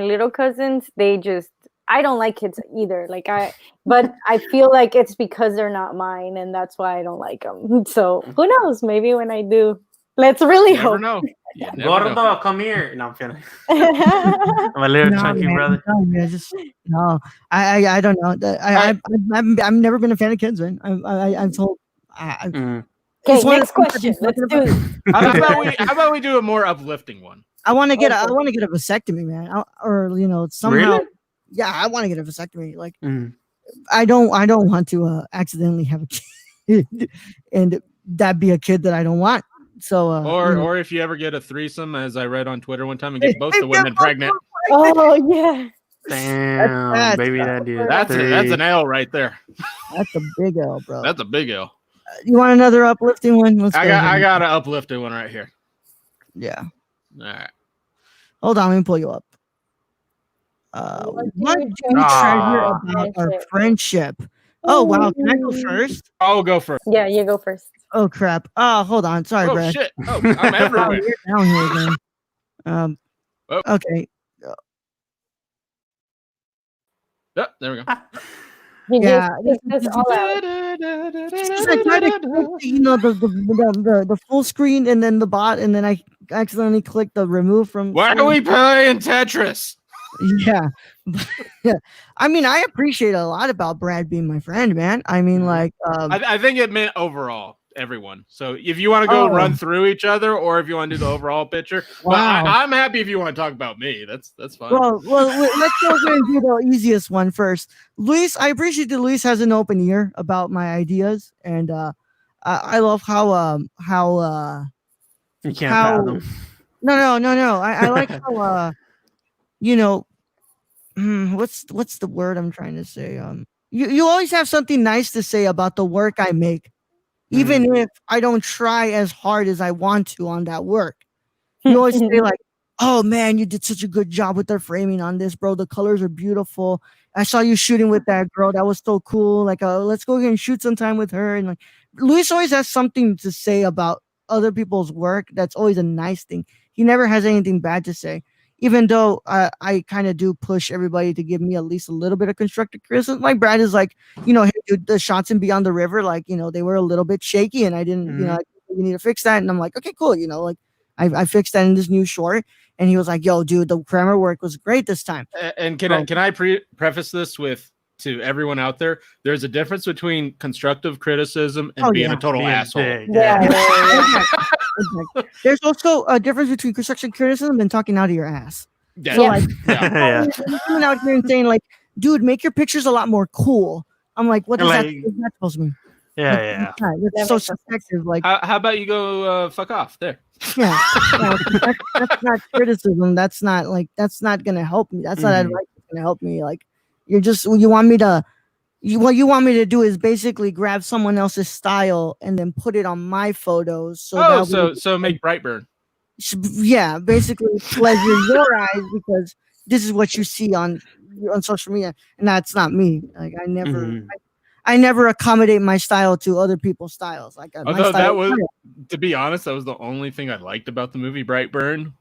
little cousins, I don't like kids either. But I feel like it's because they're not mine, and that's why I don't like them. So who knows? Maybe when I do. Let's really hope. Know. Gordo, come here. No, I'm kidding. My little chunky brother. I don't know. I've never been a fan of kids, man. I'm told. Okay, next question. Let's do it. How about we do a more uplifting one? I want to get a vasectomy, man. Or somehow. Really? Yeah, I want to get a vasectomy. Like, I don't want to accidentally have a kid, and that be a kid that I don't want. So, or if you ever get a threesome, as I read on Twitter one time, and get both the women pregnant. Oh yeah. Damn, baby, that dude. That's an L right there. That's a big L, bro. That's a big L. You want another uplifting one? I got an uplifting one right here. Yeah. All right. Hold on, let me pull you up. What do you treasure about our friendship? Oh wow, can I go first? I'll go first. Yeah, you go first. Oh crap! Oh, hold on. Sorry, Brad. Shit! Oh, I'm everywhere. You're down here again. Okay. Yep, there we go. Yeah. Because I tried to click, the full screen and then the bot, and then I accidentally clicked the remove from. Why are we playing Tetris? Yeah. Yeah. I mean, I appreciate a lot about Brad being my friend, man. I mean, like, I think it meant overall, everyone. So if you want to go run through each other, or if you want to do the overall picture, Wow. but I'm happy if you want to talk about me. That's fine. well, let's go ahead and do the easiest one first. Luis, I appreciate that Luis has an open ear about my ideas, and I love how You can't how fathom. no. I like how you know what's the word I'm trying to say? You always have something nice to say about the work I make, even if I don't try as hard as I want to on that work. You always say like, "Oh man, you did such a good job with the framing on this, bro. The colors are beautiful. I saw you shooting with that girl. That was so cool. Like, let's go ahead and shoot sometime with her." And like, Luis always has something to say about other people's work. That's always a nice thing. He never has anything bad to say. Even though I kind of do push everybody to give me at least a little bit of constructive criticism. Like Brad is like, hey, dude, the shots in Beyond the River, like, they were a little bit shaky, and I didn't, you need to fix that. And I'm like, okay, cool. Like, I fixed that in this new short. And he was like, yo, dude, the grammar work was great this time. And can I preface this with, to everyone out there, there's a difference between constructive criticism and being a total asshole. Yeah. There's also a difference between constructive criticism and talking out of your ass. Yeah. So like, Yeah. coming out here and saying like, dude, make your pictures a lot more cool. I'm like, what is that supposed to mean? Yeah. It's so subjective. Like, how about you go fuck off there? Yeah, that's not criticism. That's not gonna help me. That's not advice that's gonna help me. Like, you want me to. What you want me to do is basically grab someone else's style and then put it on my photos. So make Brightburn. Yeah, basically pleasure your eyes because this is what you see on social media, and that's not me. Like I never accommodate my style to other people's styles. Like although that was, to be honest, that was the only thing I liked about the movie Brightburn.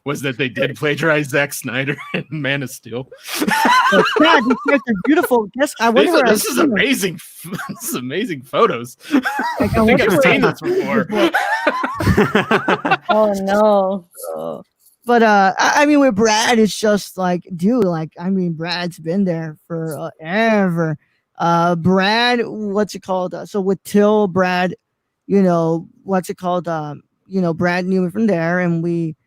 Was that they did plagiarize Zack Snyder and Man of Steel. God, these guys are beautiful. Yes, I wonder this is amazing. This is amazing photos. I think I've seen this before. Oh no. But I mean, with Brad, it's just like, dude, like, I mean, Brad's been there forever. Brad, what's it called? So with Till, Brad, what's it called? Brad Newman from there, and we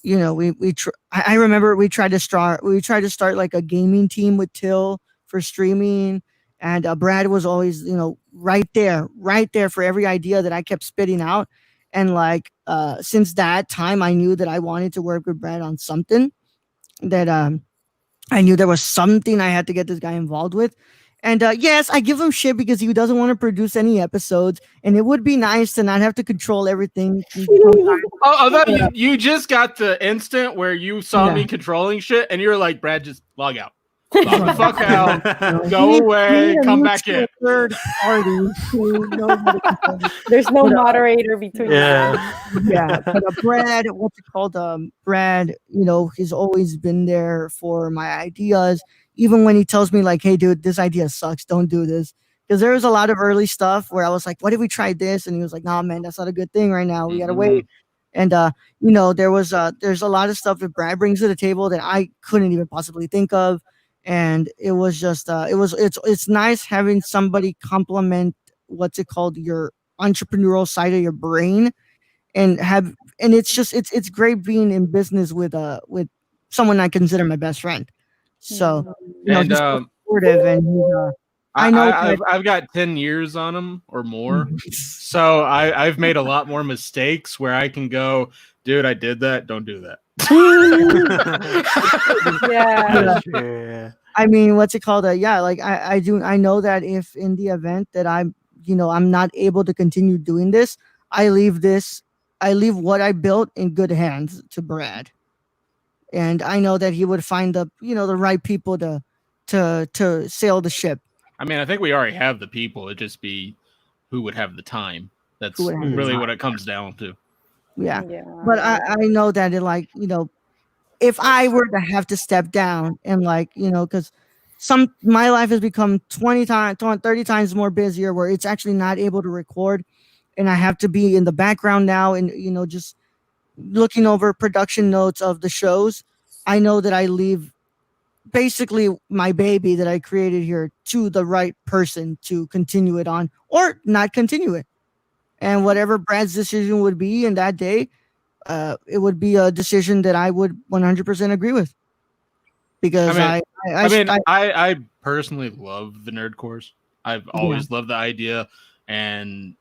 I remember we tried to start like a gaming team with Till for streaming, and Brad was always right there for every idea that I kept spitting out, and like since that time I knew that I wanted to work with Brad on something that I knew there was something I had to get this guy involved with. And yes, I give him shit because he doesn't want to produce any episodes, and it would be nice to not have to control everything. Although you just got the instant where you saw me controlling shit, and you're like, Brad, just log out. Log the fuck out. Go away. Come back in. Third party. There's no moderator between. Yeah. But Brad, what's it called? Brad, he's always been there for my ideas. Even when he tells me like, hey, dude, this idea sucks. Don't do this. Because there was a lot of early stuff where I was like, what if we tried this? And he was like, nah, man, that's not a good thing right now. We got to wait. And, there's a lot of stuff that Brad brings to the table that I couldn't even possibly think of. And it was just, it's nice having somebody compliment, what's it called, your entrepreneurial side of your brain. And it's great being in business with someone I consider my best friend. So, and he's supportive, and I've got 10 years on him or more. So I've made a lot more mistakes where I can go, dude, I did that. Don't do that. Yeah. I mean, what's it called? Like I know that if in the event that I'm not able to continue doing this, I leave what I built in good hands to Brad. And I know that he would find the right people to sail the ship. I mean, I think we already have the people. It'd just be who would have the time. That's really what it comes down to. Yeah. But I know that if I were to have to step down and because my life has become 20 times, 30 times more busier, where it's actually not able to record, and I have to be in the background now, and just looking over production notes of the shows. I know that I leave basically my baby that I created here to the right person to continue it on or not continue it. And whatever Brad's decision would be in that day, it would be a decision that I would 100% agree with, because I personally love the nerd course. I've always loved the idea, and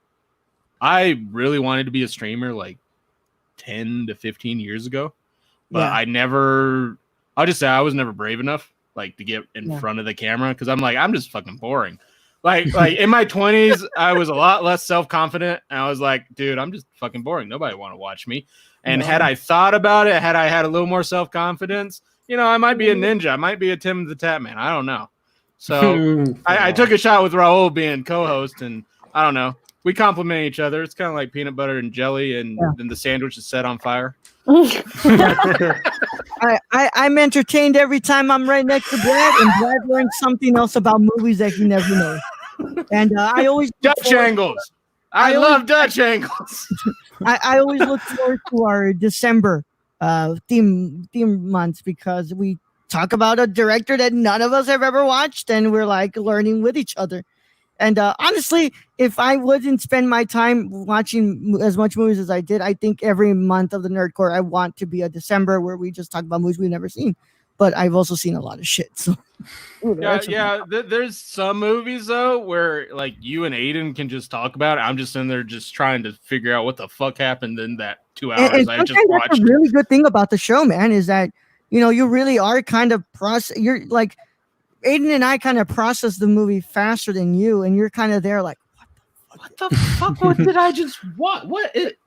I really wanted to be a streamer like 10 to 15 years ago, but I'll just say I was never brave enough like to get in front of the camera, because I'm like, I'm just fucking boring. Like in my 20s, I was a lot less self-confident, and I was like, dude, I'm just fucking boring. Nobody want to watch me. And had I thought about it, had I had a little more self-confidence, I might be a ninja. I might be a Tim the Tap Man. I don't know. So I took a shot with Raul being co-host, and I don't know. We complement each other. It's kind of like peanut butter and jelly, and then the sandwich is set on fire. I'm entertained every time I'm right next to Brad, and Brad learns something else about movies that he never knows. And I always Dutch angles. I love Dutch angles. I always look forward to our December theme months, because we talk about a director that none of us have ever watched, and we're like learning with each other. And honestly, if I wouldn't spend my time watching as much movies as I did, I think every month of the Nerdcore, I want to be a December where we just talk about movies we've never seen. But I've also seen a lot of shit. So there's some movies though where like you and Aiden can just talk about it. I'm just in there just trying to figure out what the fuck happened in that 2 hours and I just watched. That's a really good thing about the show, man, is that you really are kind of you're like, Aiden and I kind of process the movie faster than you, and you're kind of there like, what the fuck? What did I just what? What it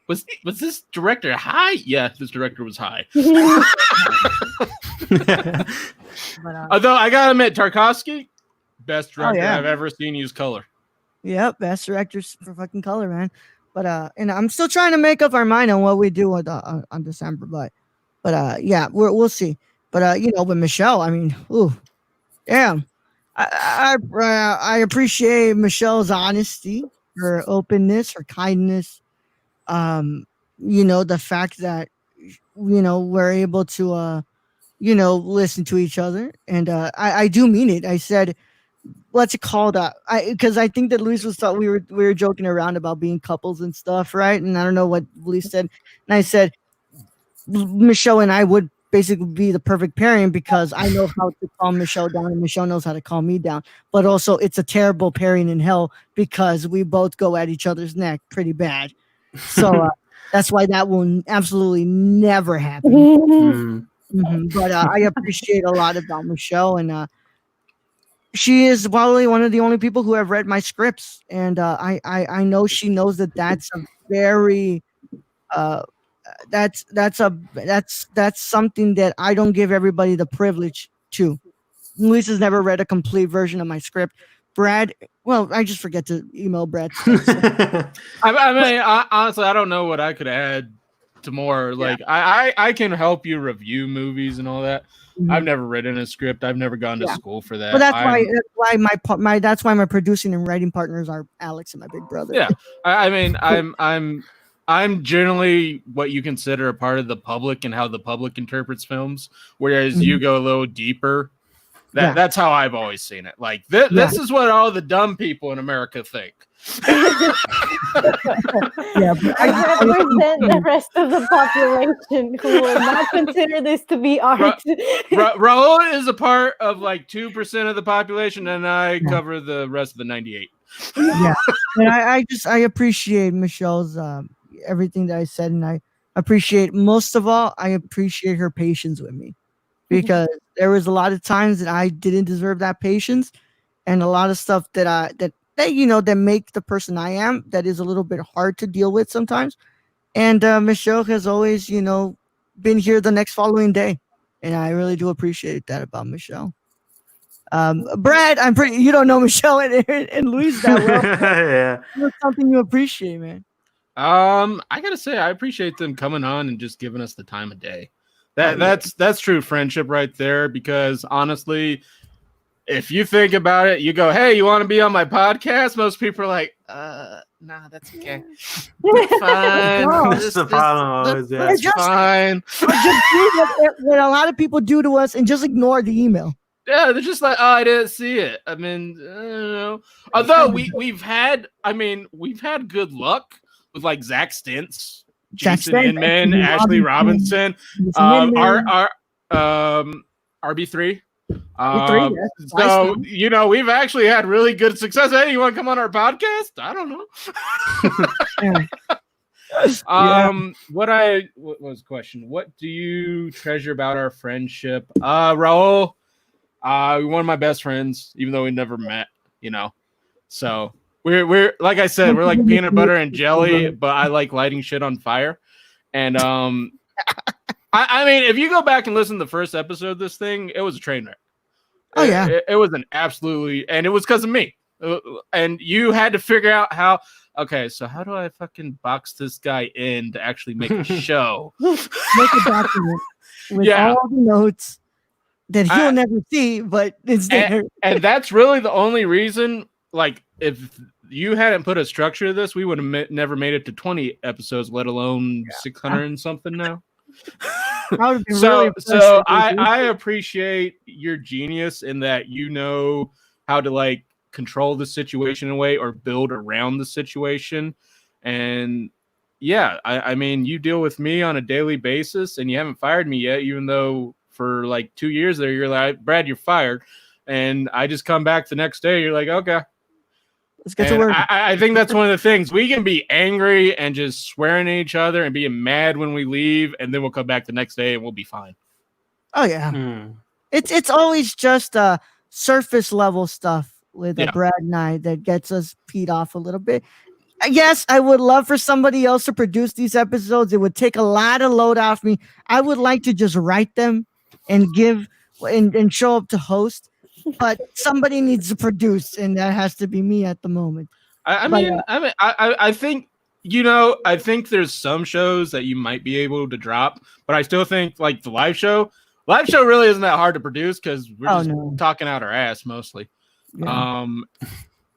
was this director high? Yeah, this director was high. Although I gotta admit, Tarkovsky, best director I've ever seen use color. Yep, best directors for fucking color, man. But and I'm still trying to make up our mind on what we do with, on December, but yeah, we'll see. But with Michelle, I mean, ooh. Damn, I appreciate Michelle's honesty, her openness, her kindness. The fact that we're able to listen to each other, and I do mean it. I said, what's it called? Because I think that Luis was thought we were joking around about being couples and stuff, right? And I don't know what Luis said, and I said Michelle and I would basically be the perfect pairing, because I know how to calm Michelle down, and Michelle knows how to calm me down. But also, it's a terrible pairing in hell, because we both go at each other's neck pretty bad. So that's why that will absolutely never happen. But I appreciate a lot about Michelle, and she is probably one of the only people who have read my scripts, and I know she knows that that's a very that's something that I don't give everybody the privilege to. Luis has never read a complete version of my script. Brad, well, I just forget to email Brad. I mean, honestly, I don't know what I could add to more. Like, I can help you review movies and all that. I've never written a script. I've never gone to school for that. But that's why my producing and writing partners are Alex and my big brother. Yeah, I mean, I'm generally what you consider a part of the public and how the public interprets films, whereas you go a little deeper. That's how I've always seen it. Like this is what all the dumb people in America think. I represent the rest of the population who will not consider this to be art. Raul is a part of like 2% of the population, and I cover the rest of the 98. Yeah, and I appreciate Michelle's everything that I said, and I appreciate, most of all, I appreciate her patience with me, because there was a lot of times that I didn't deserve that patience, and a lot of stuff that that make the person I am, that is a little bit hard to deal with sometimes. And Michelle has always, been here the next following day, and I really do appreciate that about Michelle. Brad, you don't know Michelle and Luis that well. Yeah, What's something you appreciate, man? I gotta say, I appreciate them coming on and just giving us the time of day. That's true friendship right there. Because honestly, if you think about it, you go, "Hey, you want to be on my podcast?" Most people are like, nah, that's okay. Fine. No. That's the problem. Always, yeah. That's Just- fine. Or just do what a lot of people do to us and just ignore the email. Yeah, they're just like, oh, I didn't see it. I mean, I don't know. Although we've had good luck with like Zach Stintz, Zach Jason Stintz, Inman, Ashley Robinson, our RB3. RB3, yes. So Nice, we've actually had really good success. Hey, you want to come on our podcast? I don't know. What was the question? What do you treasure about our friendship? Raul, one of my best friends, even though we never met, So we're like I said, we're like peanut butter and jelly, but I like lighting shit on fire. And I mean, if you go back and listen to the first episode of this thing, it was a train wreck. Oh yeah, it was an absolutely, and it was because of me. And you had to figure out how. Okay, so how do I fucking box this guy in to actually make a show? Make a document with all the notes that he'll never see, but it's there. And that's really the only reason. Like, if you hadn't put a structure to this, we would have never made it to 20 episodes, let alone 600 and something now. So I appreciate your genius in that you know how to like control the situation in a way or build around the situation. And yeah, I mean, you deal with me on a daily basis and you haven't fired me yet, even though for like 2 years there, you're like, Brad, you're fired. And I just come back the next day. You're like, okay, let's get to work. I think that's one of the things. We can be angry and just swearing at each other and being mad when we leave, and then we'll come back the next day and we'll be fine. Oh yeah, it's always just surface level stuff with Brad and I that gets us peed off a little bit. Yes, I would love for somebody else to produce these episodes. It would take a lot of load off me. I would like to just write them and give and show up to host. But somebody needs to produce, and that has to be me at the moment. I think I think there's some shows that you might be able to drop, but I still think like the live show really isn't that hard to produce because we're just talking out our ass mostly. Yeah.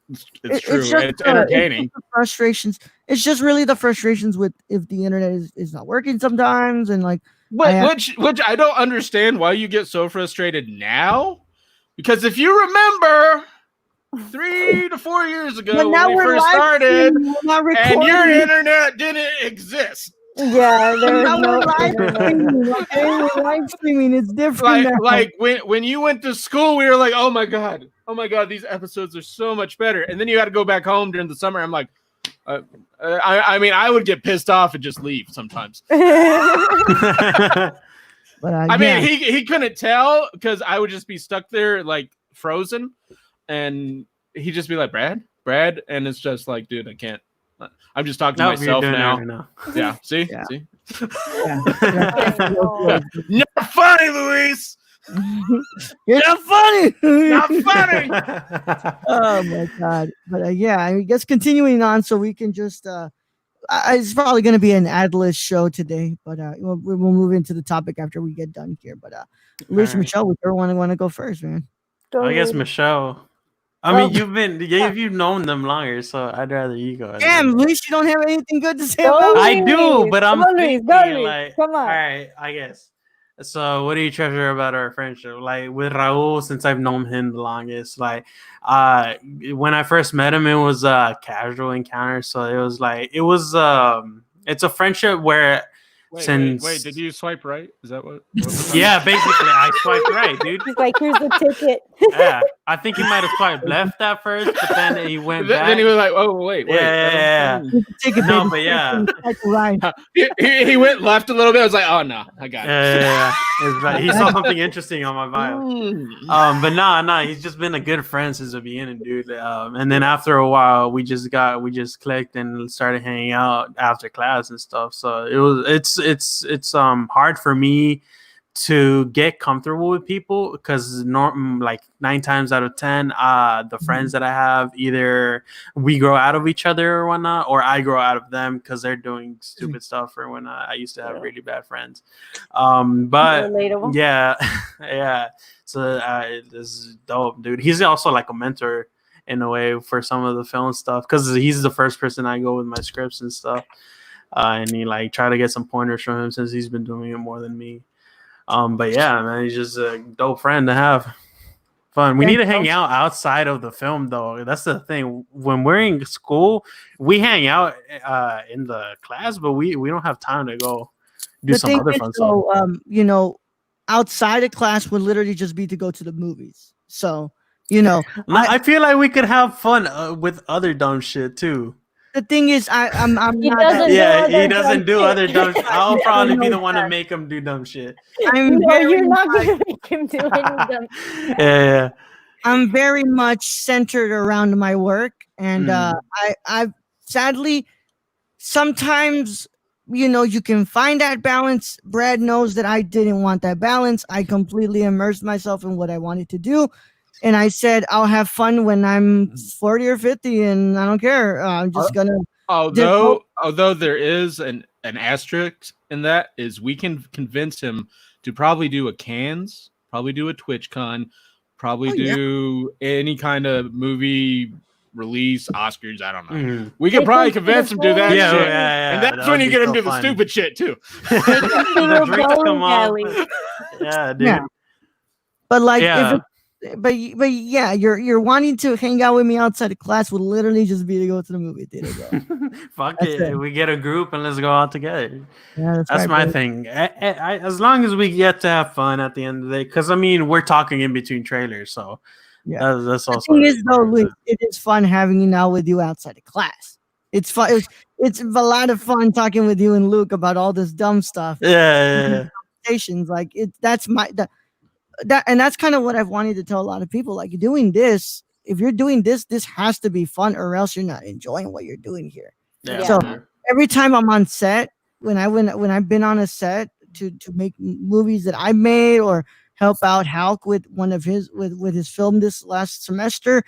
It's true. It's entertaining. It's frustrations. It's just really the frustrations with if the internet is not working sometimes, and like which I don't understand why you get so frustrated now. Because if you remember 3 to 4 years ago when we first started and your internet didn't exist. Yeah, there's no live streaming. It's different. Like when you went to school, we were like, oh my god, these episodes are so much better. And then you had to go back home during the summer. I'm like, I mean, I would get pissed off and just leave sometimes. But I mean, he couldn't tell because I would just be stuck there like frozen, and he'd just be like, Brad, and it's just like, dude, I can't. I'm just talking to myself now. Yeah, see, see. Not funny, Luis. You're not funny. Not funny. Oh my god! But yeah, I guess continuing on, so we can just. It's probably going to be an adless show today, but we'll move into the topic after we get done here. But Luis, Michelle, whichever one want to go first, man. I guess Michelle. I mean, you've known them longer, so I'd rather you go. Damn, Luis, you don't have anything good to say about I do, but I'm thinking, like, come on. All right, I guess. So, what do you treasure about our friendship? Like with Raul, since I've known him the longest, like when I first met him, it was a casual encounter. So it's a friendship where Wait, did you swipe right? Is that what yeah, basically I swiped right, dude. He's like, here's the ticket. Yeah, I think he might have swiped left at first, but then he went back. Then he was like, oh wait. Yeah. No, but yeah. he went left a little bit. I was like, oh no, I got it. Yeah. It's right. He saw something interesting on my bio. But nah, he's just been a good friend since the beginning, dude. And then after a while, we just clicked and started hanging out after class and stuff. So it's hard for me to get comfortable with people, because like 9 times out of 10, the friends that I have, either we grow out of each other or whatnot, or I grow out of them because they're doing stupid stuff or whatnot. I used to have really bad friends. But Relatable. yeah, yeah. So this is dope, dude. He's also like a mentor in a way for some of the film stuff, because he's the first person I go with my scripts and stuff. And he like try to get some pointers from him since he's been doing it more than me. But yeah, man, he's just a dope friend to have. Fun. We need to hang out outside of the film, though. That's the thing. When we're in school, we hang out in the class, but we don't have time to go do The some thing other is, fun stuff. though, you know, outside of class would literally just be to go to the movies. So, you know, I feel like we could have fun with other dumb shit too. the thing is, I'm He not. doesn't Yeah, do he other doesn't dumb do shit. other dumb shit. I'll probably be the one to that. make him do dumb shit. I'm No, very you're not much- gonna make him do any dumb. Yeah. I'm very much centered around my work, and I sadly sometimes, you know, you can find that balance. Brad knows that I didn't want that balance. I completely immersed myself in what I wanted to do, and I said I'll have fun when I'm 40 or 50, and I don't care. I'm just gonna. Although there is an asterisk in that, is we can convince him to probably do a Cannes, probably do a TwitchCon, probably do any kind of movie release, Oscars. I don't know. We can probably convince him to do that Yeah, shit. yeah, And that's that when would you be get him so to do the fun. stupid shit too. The drinks come up. Yeah, dude. Yeah. But like, Yeah. but yeah, you're wanting to hang out with me outside of class would literally just be to go to the movie theater. Bro. Fuck That's it. it. We get a group and let's go out together. Yeah, That's right, my bro. thing. As long as we get to have fun at the end of the day, because I mean, we're talking in between trailers, so Yeah. that's The also. thing is, though, Luke, it is fun hanging out with you outside of class. It's fun. It's a lot of fun talking with you and Luke about all this dumb stuff. Yeah. Conversations like that's and that's kind of what I've wanted to tell a lot of people. Like, doing this, if you're doing this has to be fun, or else you're not enjoying what you're doing here. Yeah. So every time I'm on set, when I've been on a set to make movies that I made or help out Halk with one of his with his film this last semester,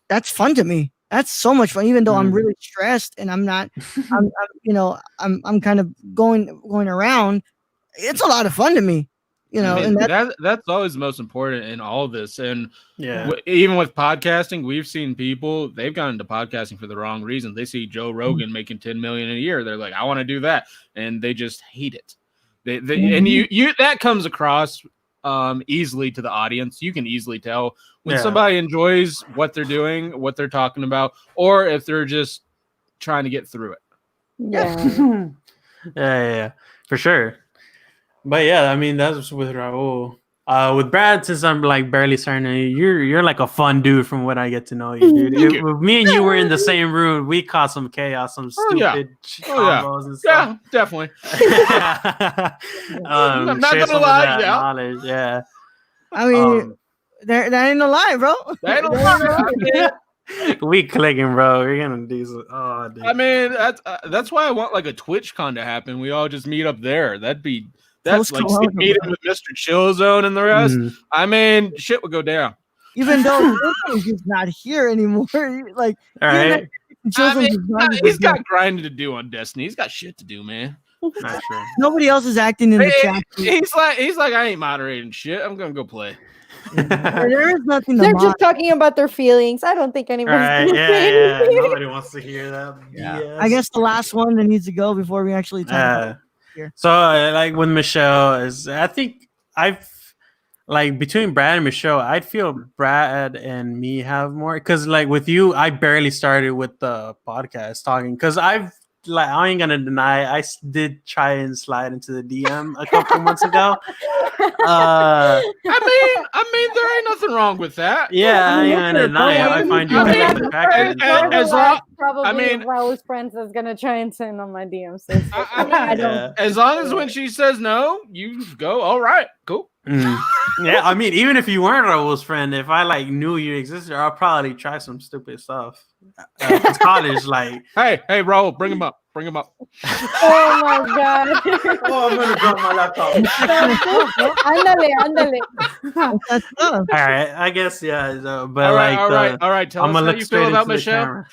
that's fun to me. That's so much fun, even though I'm really stressed and I'm not. I'm kind of going around. It's a lot of fun to me, you know. I mean, and that's always the most important in all of this. And Yeah. even with podcasting, we've seen people, they've gone into podcasting for the wrong reason. They see Joe Rogan making 10 million a year. They're like, I want to do that. And they just hate it. And you that comes across easily to the audience. You can easily tell when somebody enjoys what they're doing, what they're talking about, or if they're just trying to get through it. Yeah. yeah, for sure. But yeah, I mean, that's with Raul. With Brad, since I'm like barely starting to, you're like a fun dude from what I get to know you, dude. If me and you were in the same room, we caused some chaos, some stupid combos and stuff. Yeah, definitely. I'm not gonna lie, knowledge. Yeah. I mean, that ain't no lie, bro. That ain't no lie. We clicking, bro. We're gonna do some. Oh, dude. I mean, that's why I want like a TwitchCon to happen. We all just meet up there. That's like meeting with Mr. Chillzone and the rest. I mean, shit would go down. Even though he's not here anymore, like, all right. He's got grinding to do on Destiny. He's got shit to do, man. Not sure. Nobody else is acting in the chat. He's like, I ain't moderating shit. I'm gonna go play. There is nothing. They're just talking about their feelings. I don't think anybody's Right, gonna say yeah. anything. Nobody wants to hear that. Yeah. I guess the last one that needs to go before we actually talk about it here. So like with Michelle I think I've like between Brad and Michelle, I'd feel Brad and me have more, because like with you, I barely started with the podcast talking, because I ain't gonna deny I did try and slide into the DM a couple months ago. I mean, there ain't nothing wrong with that. Yeah, I ain't gonna deny it. I find you attractive. As long, Probably Raul's friends is gonna try and send on my DMs. As long as when she says no, you go, all right, cool. Yeah, I mean, even if you weren't Raul's friend, if I like knew you existed, I'll probably try some stupid stuff. It's college, like, hey, Raul, bring him up. Bring him up. Oh my god. Oh, I'm gonna drop my laptop. Ándale. That's tough. All right, I guess yeah. So, but All right, like, all right. Tell I'm us gonna how look you straight feel about into the Michelle. camera.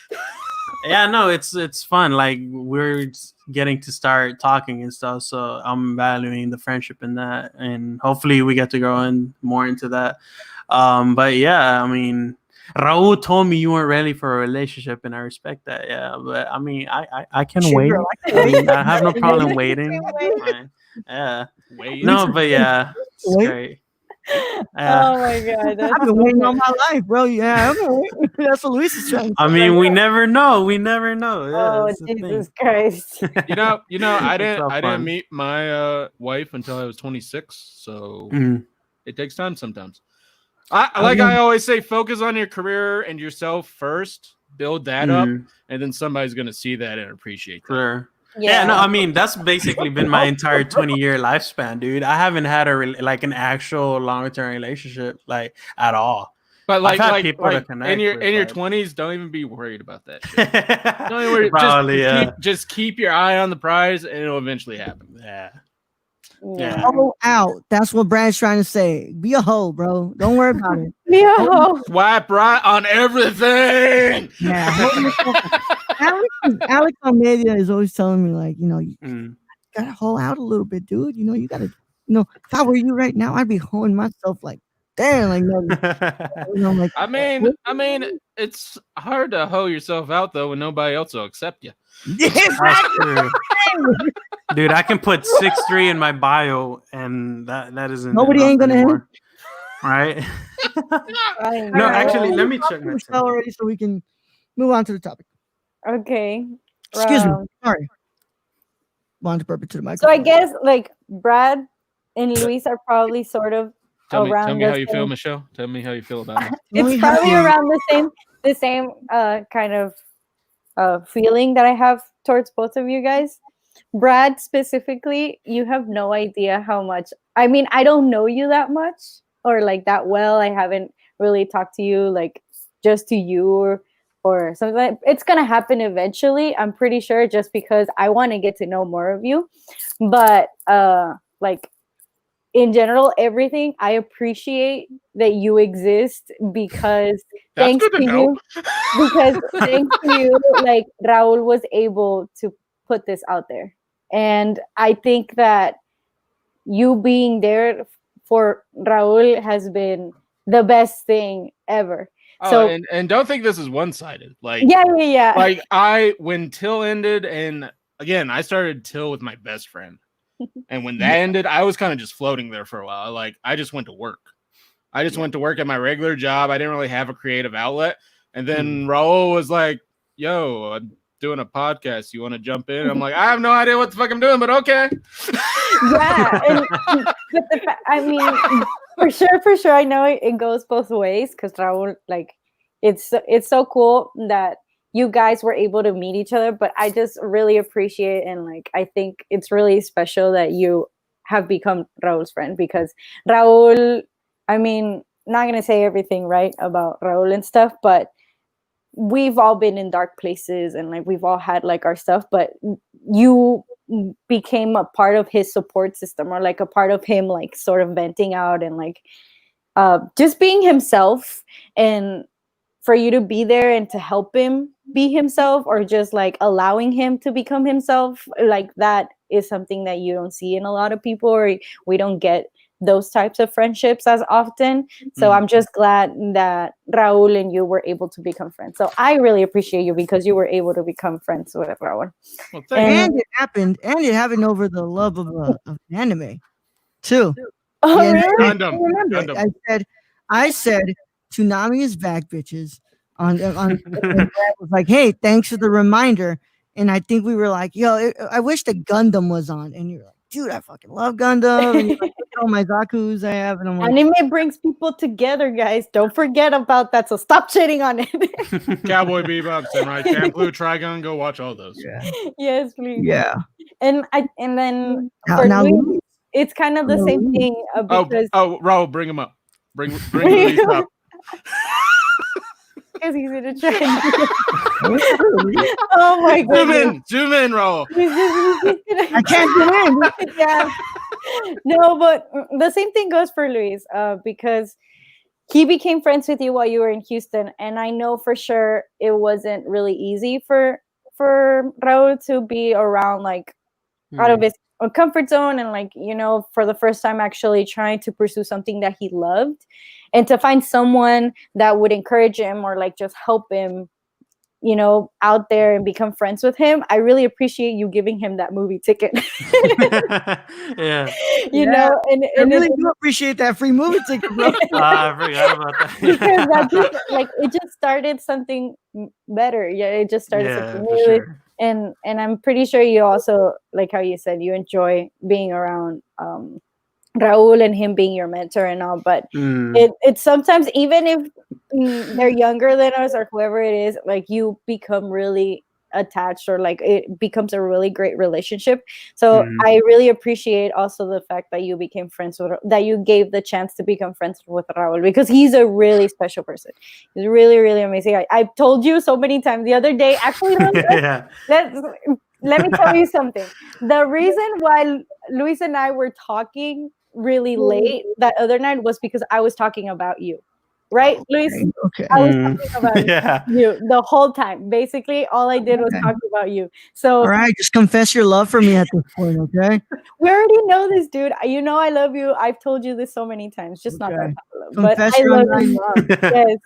Yeah, no, it's fun. Like we're just getting to start talking and stuff, so I'm valuing the friendship in that, and hopefully we get to go in more into that. But yeah, I mean, Raul told me you weren't ready for a relationship, and I respect that. Yeah, but I mean, I can Shit, wait. bro, I can I wait. mean, I have no problem waiting. Fine. Yeah, Wait. no, but yeah, it's Wait. great. Oh my god. That's I've been waiting all my life, bro. Yeah, I've been waiting. That's what Luis is trying to I say mean, right we now. never know. We never know. Yeah, Oh that's the thing. Jesus Christ. You know, I It's all didn't fun. meet my wife until I was 26, so Mm. it takes time sometimes. I always say, focus on your career and yourself first, build that up, and then somebody's gonna see that and appreciate that. Sure. Yeah, no, I mean that's basically been my entire 20-year lifespan, dude. I haven't had like an actual long-term relationship like at all. But I've had people to connect in your with, in your but- 20s, don't even be worried about that shit. Don't even worry. Probably, yeah. Just keep your eye on the prize, and it'll eventually happen. Yeah. Yeah. Hoe out. That's what Brad's trying to say. Be a hoe, bro. Don't worry about it. Yo. Swipe right on everything. Yeah. Alex Almeida is always telling me, like, you know, you Mm. gotta hoe out a little bit, dude. You know, you gotta, you know, if I were you right now, I'd be hoeing myself like, damn, like, no, you know, like, I mean, it's hard to hoe yourself out though when nobody else will accept you. That's true. Dude, I can put 6'3" in my bio, and that isn't Nobody enough ain't gonna anymore. Right? I No, know. actually, let me check my Michelle already, so we can move on to the topic. Okay. Excuse me. Sorry. Wanted to burp it to the So microphone. I guess like Brad and Luis are probably sort of Tell around me the how you feel, same- Michelle. Tell me how you feel about it. Tell me It's how probably you- around the same kind of feeling that I have towards both of you guys. Brad specifically, you have no idea how much. I mean, I don't know you that much or like that well. I haven't really talked to you like just to you or something. It's gonna happen eventually. I'm pretty sure, just because I want to get to know more of you. But like in general, everything, I appreciate that you exist because That's thanks good to to know. you, because thanks to you, like Raul was able to put this out there. And I think that you being there for Raul has been the best thing ever. Oh, So and don't think this is one-sided. Like, yeah. like when Till ended, and again, I started Till with my best friend. And when that ended, I was kind of just floating there for a while. Like, I just went to work. I just went to work at my regular job. I didn't really have a creative outlet. And then Raul was like, yo, I'm doing a podcast. You want to jump in? I'm like, I have no idea what the fuck I'm doing, but okay. Yeah. But I mean, for sure, I know it goes both ways because Raul, like, it's so cool that you guys were able to meet each other. But I just really appreciate, and like, I think it's really special that you have become Raul's friend, because Raul, I mean, not gonna say everything right about Raul and stuff, but we've all been in dark places and like we've all had like our stuff, but you became a part of his support system, or like a part of him like sort of venting out and like just being himself, and for you to be there and to help him be himself, or just like allowing him to become himself, like that is something that you don't see in a lot of people, or we don't get those types of friendships as often. So I'm just glad that Raul and you were able to become friends. So I really appreciate you because you were able to become friends with Raul. Well, And it happened over the love of anime, too. Oh, Yeah, really? Gundam. I remember it. Gundam. I said, Toonami is back, bitches. On and Brad was like, hey, thanks for the reminder. And I think we were like, yo, I wish the Gundam was on. And you're like, dude, I fucking love Gundam. And you're like, look at all my Zakus I have. And I'm like, Anime brings people together, guys. Don't forget about that. So stop shitting on it. Cowboy Bebop, Samurai Champloo, Trigun, go watch all those. yeah. Yes, please. Yeah. And then Now, for now Luis, it's kind of the same thing because Oh, Raul, bring him up. Bring Luis up. because he's in a trend. Oh my goodness. Zoom in, Raul. I can't do it. Yeah. No, but the same thing goes for Luis, because he became friends with you while you were in Houston, and I know for sure it wasn't really easy for Raul to be around, like, out of his comfort zone, and, like, for the first time actually trying to pursue something that he loved, and to find someone that would encourage him or, like, just help him, out there and become friends with him. I really appreciate you giving him that movie ticket. Yeah. I really do appreciate that free movie ticket, bro. I forgot about that. Because that just, like, it just started something better. Yeah, it just started something for new. sure. And I'm pretty sure you also, like how you said, you enjoy being around Raul and him being your mentor and all. But it's sometimes, even if they're younger than us or whoever it is, like, you become really attached, or like it becomes a really great relationship. So I really appreciate also the fact that you became friends with, that you gave the chance to become friends with Raul, because he's a really special person. He's really, really amazing. I've told you so many times. The other day, actually, let me tell you something. The reason why Luis and I were talking really late that other night was because I was talking about you. Right, Luis? Okay. I was talking about you the whole time. Basically, all I did was talk about you. So, all right, just confess your love for me at this point, okay? we already know this, dude. You know I love you. I've told you this so many times. Just not that Okay. type of love. But Confess I your love undying you. love. Yes,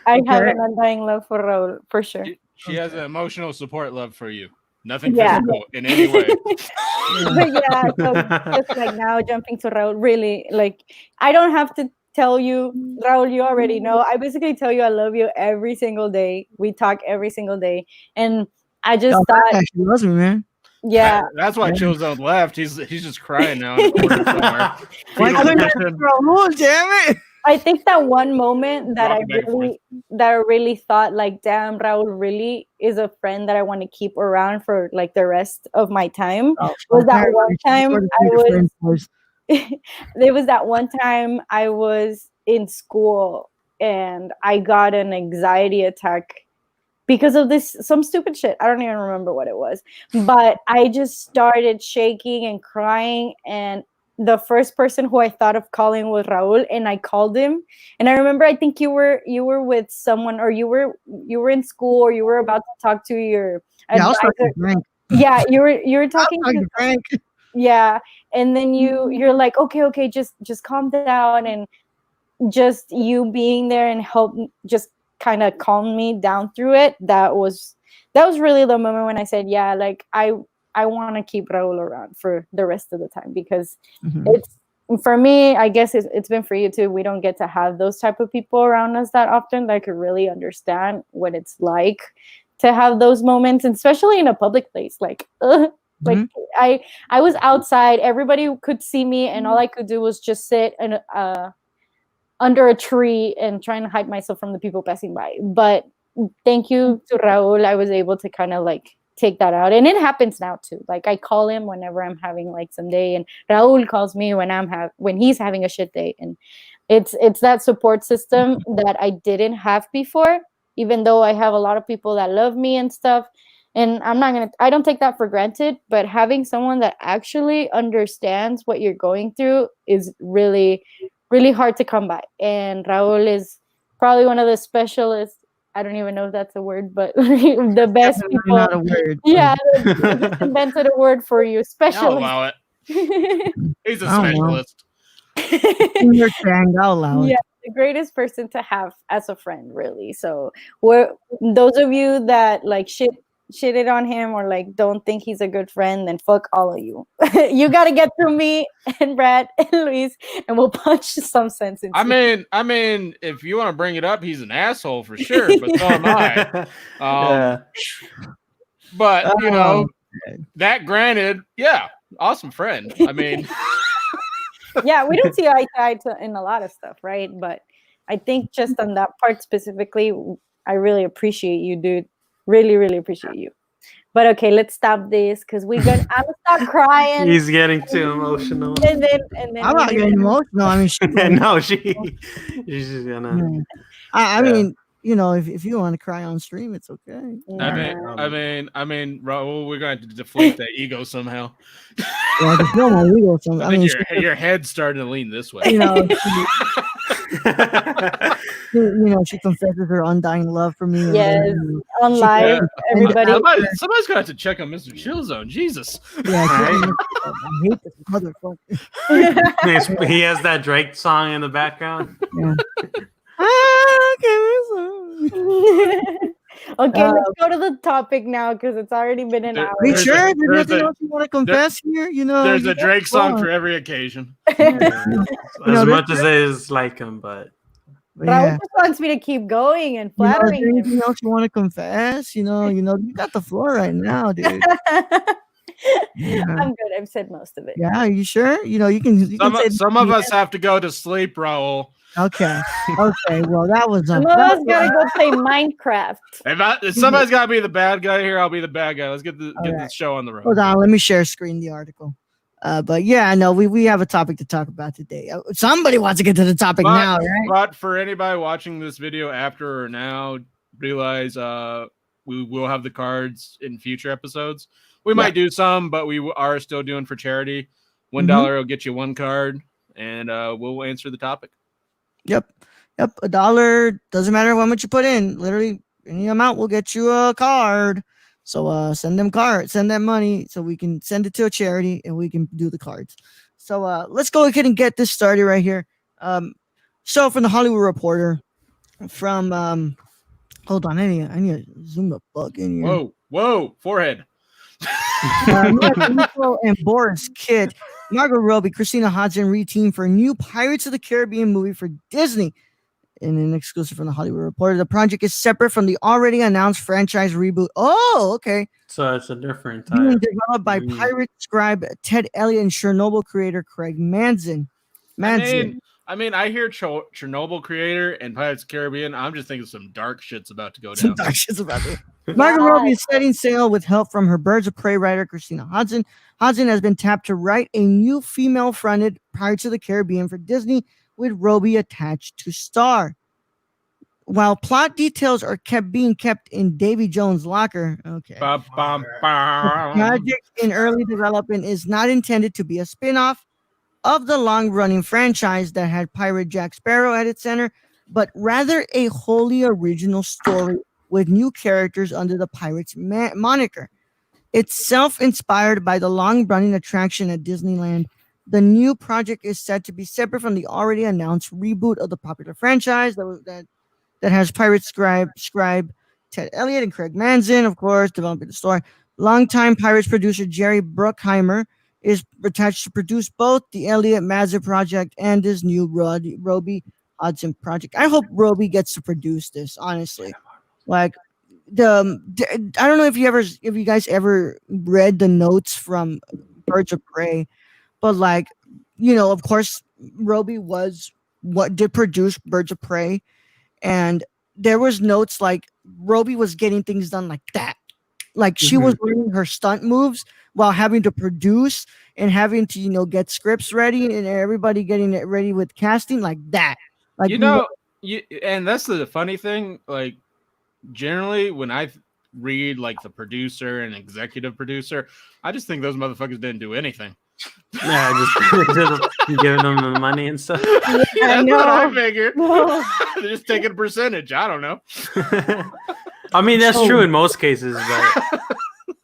I have Okay. an undying love for Raul, for sure. She has an emotional support love for you. Nothing Yeah. physical in any way. But yeah, so just like now jumping to Raul, really, like, I don't have to tell you, Raul, you already know. I basically tell you I love you every single day. We talk every single day. And I just Y'all thought, actually loves me, man. yeah. That's why Chillzone left. He's just crying now in a corner somewhere. Why Fetal couldn't I position. Raul, damn it? I think that one moment that Rock it back and I really thought, like, damn, Raul really is a friend that I want to keep around for, like, the rest of my time. Was that one time it was that one time I was in school and I got an anxiety attack because of some stupid shit. I don't even remember what it was, but I just started shaking and crying, and the first person who I thought of calling was Raul, and I called him. And I remember, I think you were with someone, or you were in school, or you were about to talk to your Yeah, I was advisor. talking to Frank. Yeah, you were talking I was to talking to Frank. yeah, and then you're like, okay, just calm down, and just you being there and help just kind of calm me down through it. That was really the moment when I said, yeah, like, I want to keep Raul around for the rest of the time, because it's, for me, I guess it's been for you too. We don't get to have those type of people around us that often that could really understand what it's like to have those moments, especially in a public place. Like, like, I was outside, everybody could see me, and all I could do was just sit and under a tree and trying to hide myself from the people passing by. But thank you to Raul, I was able to kind of, like, take that out. And it happens now too. Like, I call him whenever I'm having, like, some day, and Raul calls me when he's having a shit day. And it's that support system that I didn't have before, even though I have a lot of people that love me and stuff. And I don't take that for granted, but having someone that actually understands what you're going through is really, really hard to come by. And Raul is probably one of the specialists. I don't even know if that's a word, but the best Definitely people. not a word. Yeah, just invented a word for you, I'll specialist. allow it. He's a I don't know. specialist. You're saying out loud. Yeah, the greatest person to have as a friend, really. So, those of you that, like, shitted on him, or, like, don't think he's a good friend, then fuck all of you. You got to get through me and Brad and Luis, and we'll punch some sense into I mean, if you want to bring it up, he's an asshole for sure, but so am I. But you know, that granted, yeah, awesome friend. I mean, yeah, we don't see eye to eye in a lot of stuff, right? But I think just on that part specifically, I really appreciate you, dude. Really, really appreciate you. But okay, let's stop this, because I'm gonna stop crying. He's getting too emotional. And then I'm not getting emotional. I mean, No, she's just gonna. I mean, if you want to cry on stream, it's okay. I mean, Raul, we're going to deflate that ego somehow. Yeah, the film on legal. So, I mean, your head's starting to lean this way. She confesses her undying love for me. Yes, and on live, everybody. Somebody's got to check on Mr. Chillzone. Jesus. Yeah, I hate this motherfucker. He has that Drake song in the background. Yeah. Okay, let's go to the topic now because it's already been an hour. Are you sure there's nothing else you want to confess here? There's a Drake song for every occasion. As much as it is like him, but Raul just wants me to keep going and flattering him. Anything else you want to confess? You got the floor right now, dude. Yeah. I'm good. I've said most of it. Yeah, are you sure? You can say some of us have to go to sleep, Raul. Okay. Well, that was some of us gotta go play Minecraft. If somebody's gotta be the bad guy here, I'll be the bad guy. Let's get this show on the road. Hold on, let me share screen the article. But yeah, no, we have a topic to talk about today. Somebody wants to get to the topic now, right? But for anybody watching this video after or now, realize we will have the cards in future episodes. We might do some, but we are still doing for charity. $1 will get you one card, and we'll answer the topic. Yep. $1 doesn't matter how much you put in. Literally any amount will get you a card. So send them money so we can send it to a charity and we can do the cards. So let's go ahead and get this started right here. So from the Hollywood Reporter, from hold on, I need to zoom the fuck in here. Whoa, forehead. Nico and Boris Kidd, Margot Robbie, Christina Hodson reteamed for a new Pirates of the Caribbean movie for Disney. In an exclusive from the Hollywood Reporter, the project is separate from the already announced franchise reboot. Oh, okay. So it's a different type. Developed by pirate scribe Ted Elliott and Chernobyl creator Craig Manzin. I mean, I hear Chernobyl creator and Pirates of the Caribbean. I'm just thinking some dark shit's about to go down. Margot Robbie is setting sail with help from her Birds of Prey writer Christina Hodson. Hodson has been tapped to write a new female-fronted Pirates of the Caribbean for Disney, with Robbie attached to star. While plot details are being kept in Davy Jones' locker, okay. The project in early development is not intended to be a spin-off of the long-running franchise that had Pirate Jack Sparrow at its center, but rather a wholly original story with new characters under the Pirates moniker. It's self-inspired by the long-running attraction at Disneyland. The new project is set to be separate from the already announced reboot of the popular franchise that has Pirate scribe Ted Elliott and Craig Manzin, of course, developing the story. Longtime Pirates producer Jerry Bruckheimer is attached to produce both the Elliott Manzin project and this new Robbie Hodson project. I hope Robbie gets to produce this, honestly. Like I don't know if you guys ever read the notes from Birds of Prey. But of course, Robbie was what did produce Birds of Prey, and there was notes like Robbie was getting things done like that, like she was learning her stunt moves while having to produce and having to get scripts ready and everybody getting it ready with casting like that. Like and that's the funny thing. Like generally, when I read like the producer and executive producer, I just think those motherfuckers didn't do anything. Yeah, just giving them the money and stuff. Yeah, that's what I figured. They're just taking a percentage. I don't know. I mean, that's true in most cases, but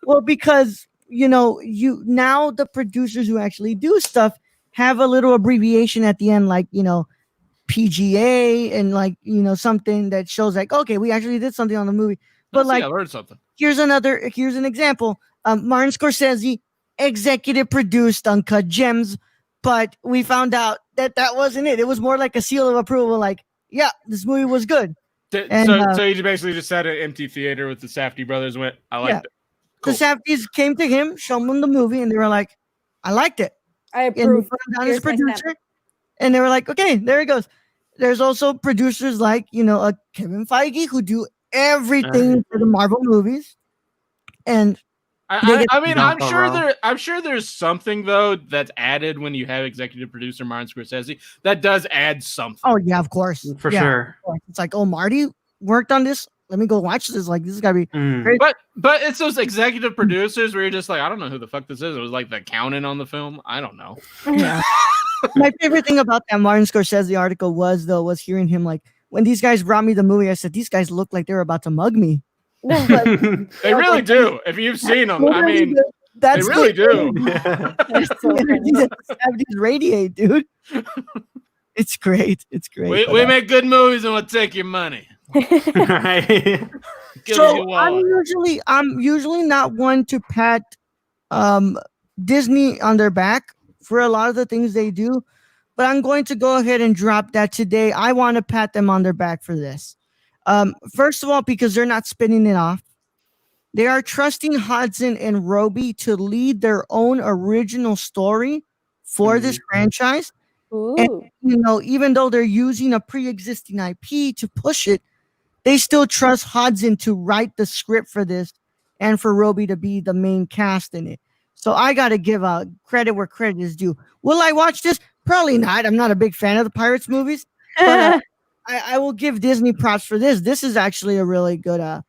well, because now the producers who actually do stuff have a little abbreviation at the end, like PGA and something that shows like, okay, we actually did something on the movie. But I learned something. Here's an example. Martin Scorsese executive produced Uncut Gems, but we found out that wasn't it. It was more like a seal of approval, like, yeah, this movie was good. So you basically just sat at an empty theater with the Safdie brothers and went, I liked it. Cool. The Safdies came to him, showed him the movie, and they were like, I liked it. I approve. And he put him down as producer, and they were like, okay, there it goes. There's also producers like, Kevin Feige who do everything for the Marvel movies. And I'm sure there's something though that's added when you have executive producer Martin Scorsese that does add something. Oh yeah, of course, for sure. It's like, oh, Marty, worked on this. Let me go watch this. Like this is gotta be great. But it's those executive producers where you're just like, I don't know who the fuck this is. It was like the accountant on the film. I don't know. Yeah. My favorite thing about that Martin Scorsese article was hearing him like when these guys brought me the movie. I said these guys look like they're about to mug me. They really do. If you've seen them, I mean, that's they really do. So These radiate, dude. It's great. It's great. We make good movies and we'll take your money. Right. So I'm usually not one to pat Disney on their back for a lot of the things they do, but I'm going to go ahead and drop that today. I want to pat them on their back for this. First of all, because they're not spinning it off. They are trusting Hudson and Roby to lead their own original story for this franchise. And, even though they're using a pre-existing IP to push it, they still trust Hudson to write the script for this and for Roby to be the main cast in it. So I got to give credit where credit is due. Will I watch this? Probably not. I'm not a big fan of the Pirates movies, but I will give Disney props for this. This is actually a really good, a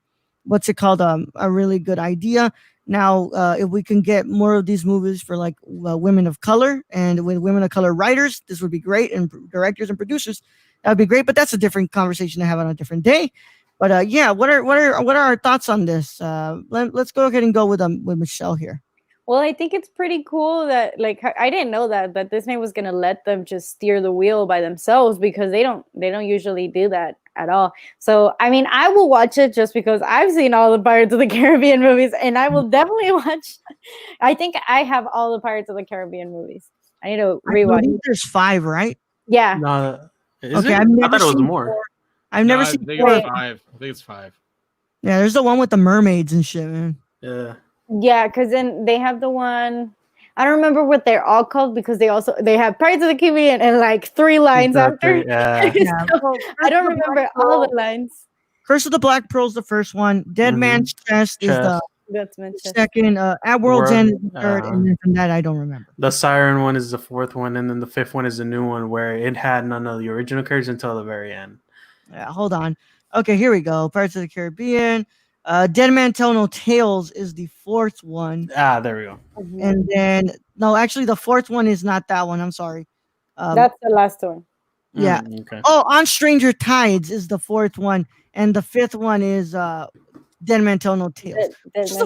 really good idea. Now, if we can get more of these movies for like women of color and with women of color writers, this would be great. And directors and producers, that would be great. But that's a different conversation to have on a different day. But yeah, what are our thoughts on this? Let's go ahead and go with Michelle here. Well, I think it's pretty cool that like I didn't know that Disney was gonna let them just steer the wheel by themselves because they don't usually do that at all. So I mean, I will watch it just because I've seen all the Pirates of the Caribbean movies, and I will definitely watch. I think I have all the Pirates of the Caribbean movies. I need to rewatch. There's 5, right? Yeah. No, Okay, I thought it was more. I've never seen. I think it's 5. I think it's 5. Yeah, there's the one with the mermaids and shit, man. Yeah. Yeah, because then they have the one. I don't remember what they're all called because they have Pirates of the Caribbean and like 3 lines after. Yeah. So, I don't remember all the lines. Curse of the Black Pearl is the first one. Dead Man's Chest is the That's mentioned. second. At World's End is the third, and then from that I don't remember. The Siren one is the 4th one, and then the 5th one is the new one where it had none of the original characters until the very end. Yeah, hold on. Okay, here we go. Pirates of the Caribbean. Dead Man Tell No Tales is the 4th one. There we go. And then no, actually the 4th one is not that one. I'm sorry. That's the last one. Yeah. Okay. Oh, On Stranger Tides is the 4th one, and the 5th one is Dead Man Tell No Tales. Which is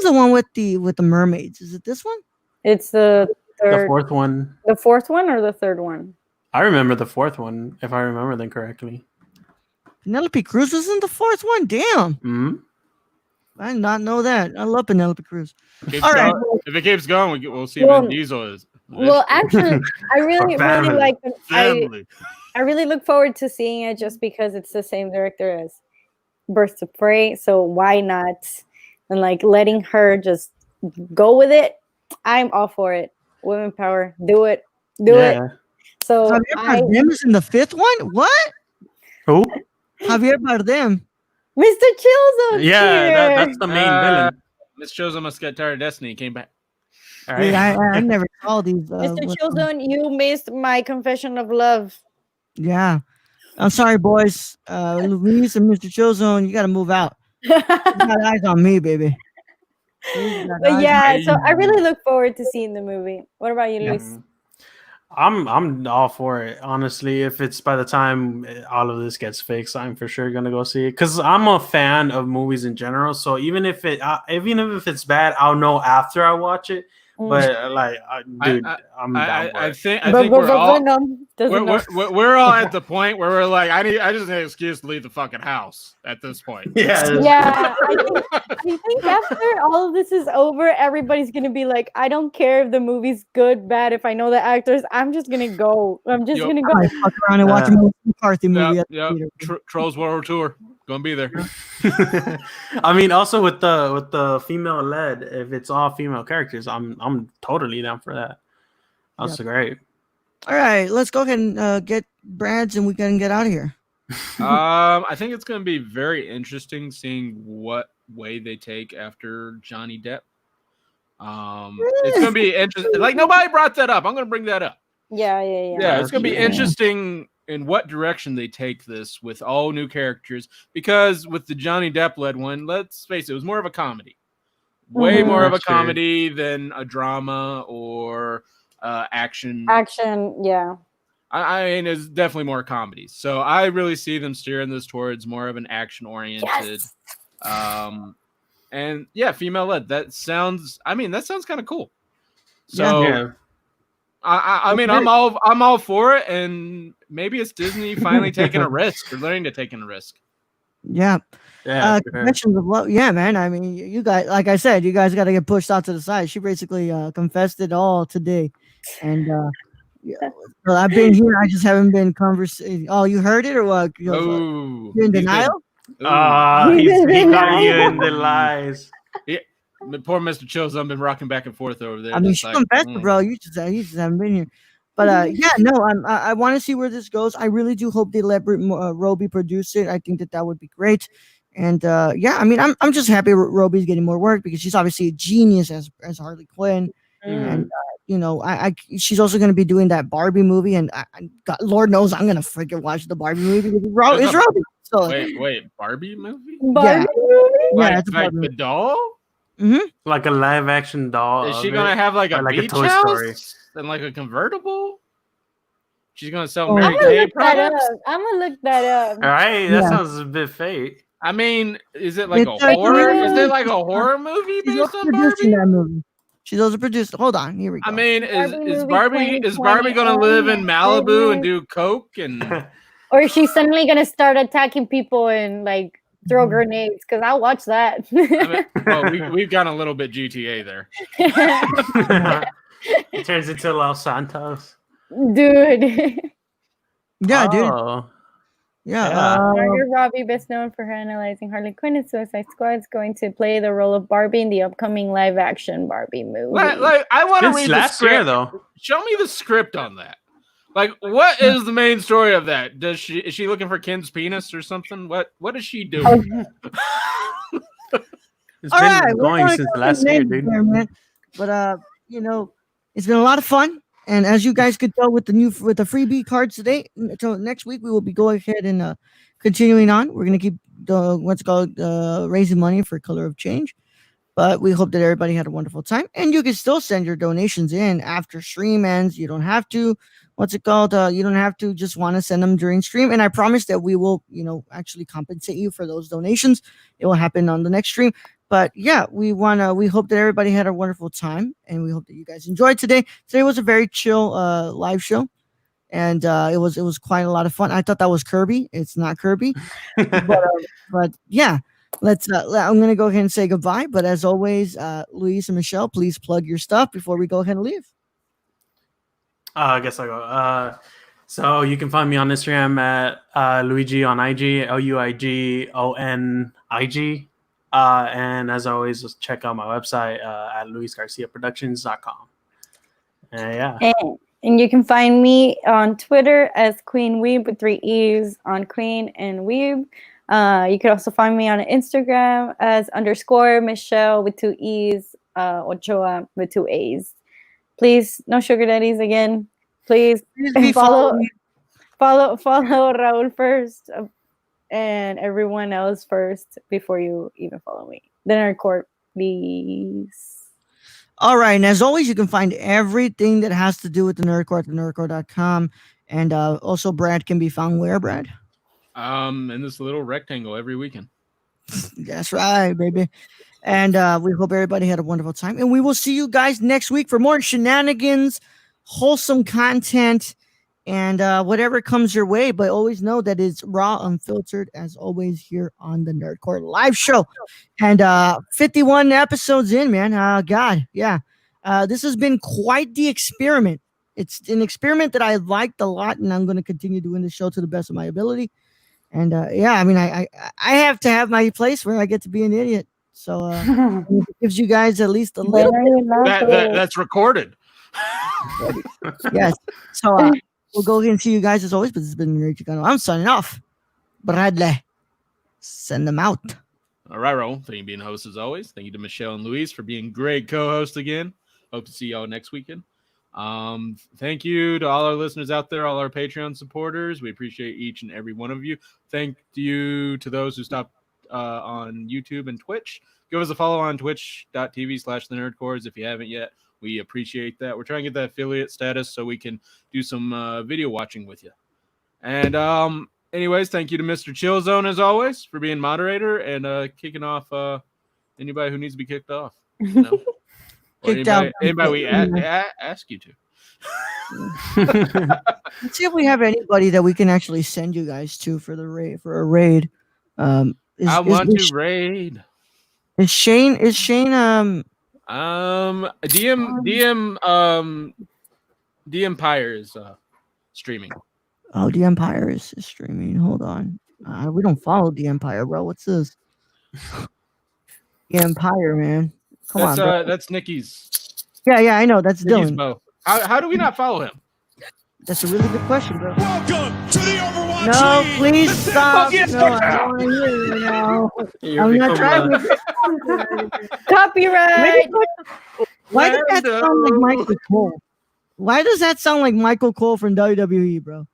the one with the mermaids? Is it this one? It's the third. The 4th one. The 4th one or the 3rd one? I remember the 4th one, if I remember them correctly. Penelope Cruz was in the 4th one. Damn. Mm-hmm. I did not know that. I love Penelope Cruz. All right. If it keeps going, we'll see Vin Diesel is. Well, actually, I really like them. Family. I really look forward to seeing it just because it's the same director as Birds of Prey. So why not? And like letting her just go with it. I'm all for it. Women power. Do it. Do it. So Javier Bardem is in the 5th one? What? Who? Javier Bardem. Mr. Chillzone. Yeah, that's the main villain. Miss Chosen must get tired of Destiny. Came back. All right. I never saw these. Mr. Chillzone, you missed my confession of love. Yeah. I'm sorry, boys. Luis and Mr. Chillzone, you got to move out. You got eyes on me, baby. But yeah, so I really look forward to seeing the movie. What about you, Luis? I'm all for it, honestly. If it's by the time all of this gets fixed, I'm for sure gonna go see it because I'm a fan of movies in general. So even if it's bad, I'll know after I watch it. But like, dude, I'm down for it. I think we're all at the point where we're like, I just need an excuse to leave the fucking house at this point. Yeah. I think after all of this is over, everybody's gonna be like, I don't care if the movie's good, bad. If I know the actors, I'm just gonna go. I'm just gonna go. Fuck around and watch a McCarthy movie. Trolls World Tour. Gonna be there. I mean, also with the female led, if it's all female characters, I'm totally down for that. That's great. All right, let's go ahead and get Brad's, and we can get out of here. I think it's gonna be very interesting seeing what way they take after Johnny Depp. It's gonna be interesting. Like nobody brought that up. I'm gonna bring that up. Yeah. It's gonna be interesting in what direction they take this with all new characters. Because with the Johnny Depp led one, let's face it, it was more of a comedy. Way more of a That's true. comedy than a drama or action. Action, yeah. I mean, it's definitely more comedy. So I really see them steering this towards more of an action oriented. And yeah, female led. That sounds kind of cool. So Yeah. I mean, I'm all for it, and maybe it's Disney finally taking a risk or learning to take a risk. Yeah. Yeah. Confessions of love. Yeah, man. I mean, you guys, like I said, you guys got to get pushed out to the side. She basically confessed it all today, and yeah, well, I've been here. I just haven't been conversating. Oh, you heard it or what? Oh, You're in denial. He got you in the lies. Yeah, poor Mr. Chills. I've been rocking back and forth over there. I mean, just she like, confessed, it, bro. You just haven't been here. But yeah, no, I want to see where this goes. I really do hope they let Roby produce it. I think that would be great. And yeah, I mean, I'm just happy Roby's getting more work because she's obviously a genius as Harley Quinn, and you know, she's also going to be doing that Barbie movie, and God, Lord knows I'm going to freaking watch the Barbie movie because it's Roby. So wait, Barbie movie? Barbie movie? Yeah, Like the doll? Like a live action doll. Is she gonna have like a like a beach Toy house Story. and like a convertible? She's gonna sell Oh. Mary I'm gonna Kay look that products. up. I'm gonna look that up. All right, that Yeah. sounds a bit fake. I mean, is it like It's a like horror? a- Is it like a horror movie she's based also on producing Barbie? that movie. She's also produced. Hold on, here we go. I mean, Barbie is movie Barbie gonna live in 2020, Malibu and goodness. do coke and? Or is she suddenly gonna start attacking people and like throw grenades? Because I'll watch that. I mean, well, we've gone a little bit GTA there. It turns into Los Santos. Dude. yeah, dude. Oh. Yeah. Margot Robbie, best known for her analyzing Harley Quinn and Suicide Squad, is going to play the role of Barbie in the upcoming live-action Barbie movie. Like I want to Since read the last year, script. though. Show me the script on that. Like, what is the main story of that? Is she looking for Ken's penis or something? What is she doing? It's All been right, we're going gonna since go last to year, the dude. there, man. But you know, it's been a lot of fun. And as you guys could tell with the freebie cards today, so next week we will be going ahead and continuing on. We're gonna keep raising money for Color of Change. But we hope that everybody had a wonderful time. And you can still send your donations in after stream ends. You don't have to, you don't have to just want to send them during stream. And I promise that we will, actually compensate you for those donations. It will happen on the next stream. But yeah, we hope that everybody had a wonderful time. And we hope that you guys enjoyed today. Today was a very chill live show. And it was quite a lot of fun. I thought that was Kirby. It's not Kirby. but yeah. I'm gonna go ahead and say goodbye. But as always, Luis and Michelle, please plug your stuff before we go ahead and leave. I guess I'll go. So you can find me on Instagram at Luigi on IG, LuigiONIG. And as always, just check out my website at luisgarciaproductions.com. Yeah. And you can find me on Twitter as Queen Weeb with 3 E's on Queen and Weeb. You can also find me on Instagram as _ Michelle with 2 E's, Ochoa with 2 A's. Please, no sugar daddies again. Please follow Raul first and everyone else first before you even follow me. Then our court, please. All right, and as always, you can find everything that has to do with the Nerd Court at nerdcourt.com. And also, Brad can be found where, Brad? In this little rectangle every weekend. That's right, baby. And we hope everybody had a wonderful time. And we will see you guys next week for more shenanigans, wholesome content, and whatever comes your way. But always know that it's raw, unfiltered, as always, here on the Nerd Court live show. And 51 episodes in, man. God, yeah. This has been quite the experiment. It's an experiment that I liked a lot, and I'm going to continue doing the show to the best of my ability. And yeah, I mean, I have to have my place where I get to be an idiot. So it gives you guys at least a little that's recorded. Yes. So we'll go ahead and see you guys as always. But this has been Mary Chicano. I'm signing off. Bradley, send them out. All right, Raul. Thank you for being host as always. Thank you to Michelle and Luis for being great co-hosts again. Hope to see y'all next weekend. Thank you to all our listeners out there, all our Patreon supporters. We appreciate each and every one of you. Thank you to those who stopped on YouTube and Twitch. Give us a follow on twitch.tv/thenerdcores if you haven't yet. We appreciate that. We're trying to get that affiliate status so we can do some video watching with you. And anyways, thank you to Mr. Chillzone as always for being moderator and kicking off anybody who needs to be kicked off. You know? Or Kicked out. anybody we ask you to. Let's see if we have anybody that we can actually send you guys to for the raid for a raid. I want to raid. Is Shane The Empire is streaming. Oh, the Empire is streaming. Hold on. We don't follow the Empire, bro. What's this? The Empire, man. Come on, bro. That's Nikki's. Yeah, I know. That's Nikki's Dylan. Bo. How do we not follow him? That's a really good question, bro. Welcome to the Overwatch No, League. please stop. Yes, No, I don't want to hear it right now. You're I'm not becoming trying to. Copyright. Why does that sound like Michael Cole? Why does that sound like Michael Cole from WWE, bro?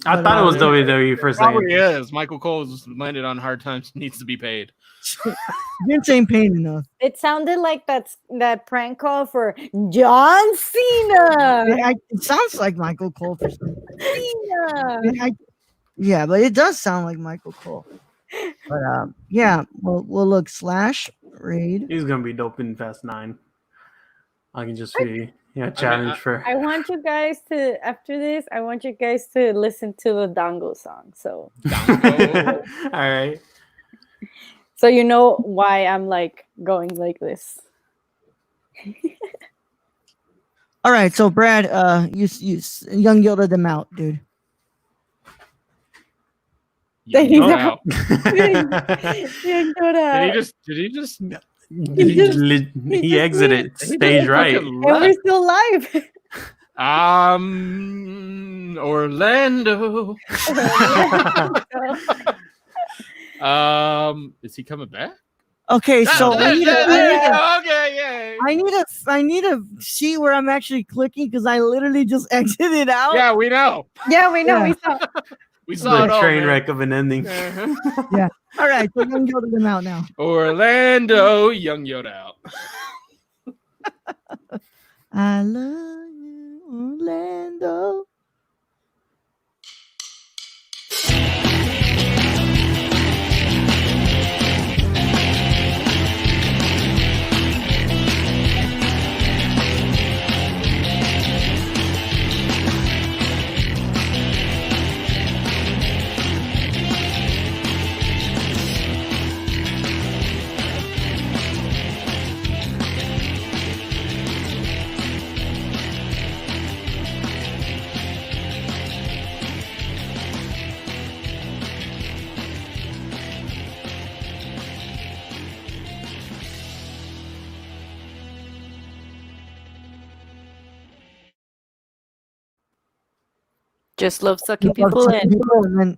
I thought it was WWE for a Probably second. is. Michael Cole's minded on hard times, needs to be paid. Vince ain't paying enough. It sounded like that prank call for John Cena. It sounds like Michael Cole for some Cena. Yeah, but it does sound like Michael Cole. But yeah, we'll look /raid. He's gonna be dope in Fast 9. I can just see challenge for. I want you guys to after this. I want you guys to listen to the Dango song. So All right. so you know why I'm like going like this. All right, so Brad, you young Yoda them out, dude. Young He's Yoda out. out. Did he just He exited stage right. And we're still live. Orlando. Is he coming back? Okay, so I need to see where I'm actually clicking because I literally just exited out. Yeah, we know. Yeah, we know. Yeah. We saw. We saw it The all. train man. wreck of an ending. Uh-huh. All right, so young Yoda them out now. Orlando, young Yoda out. I love you, Orlando. Just love sucking people in. And then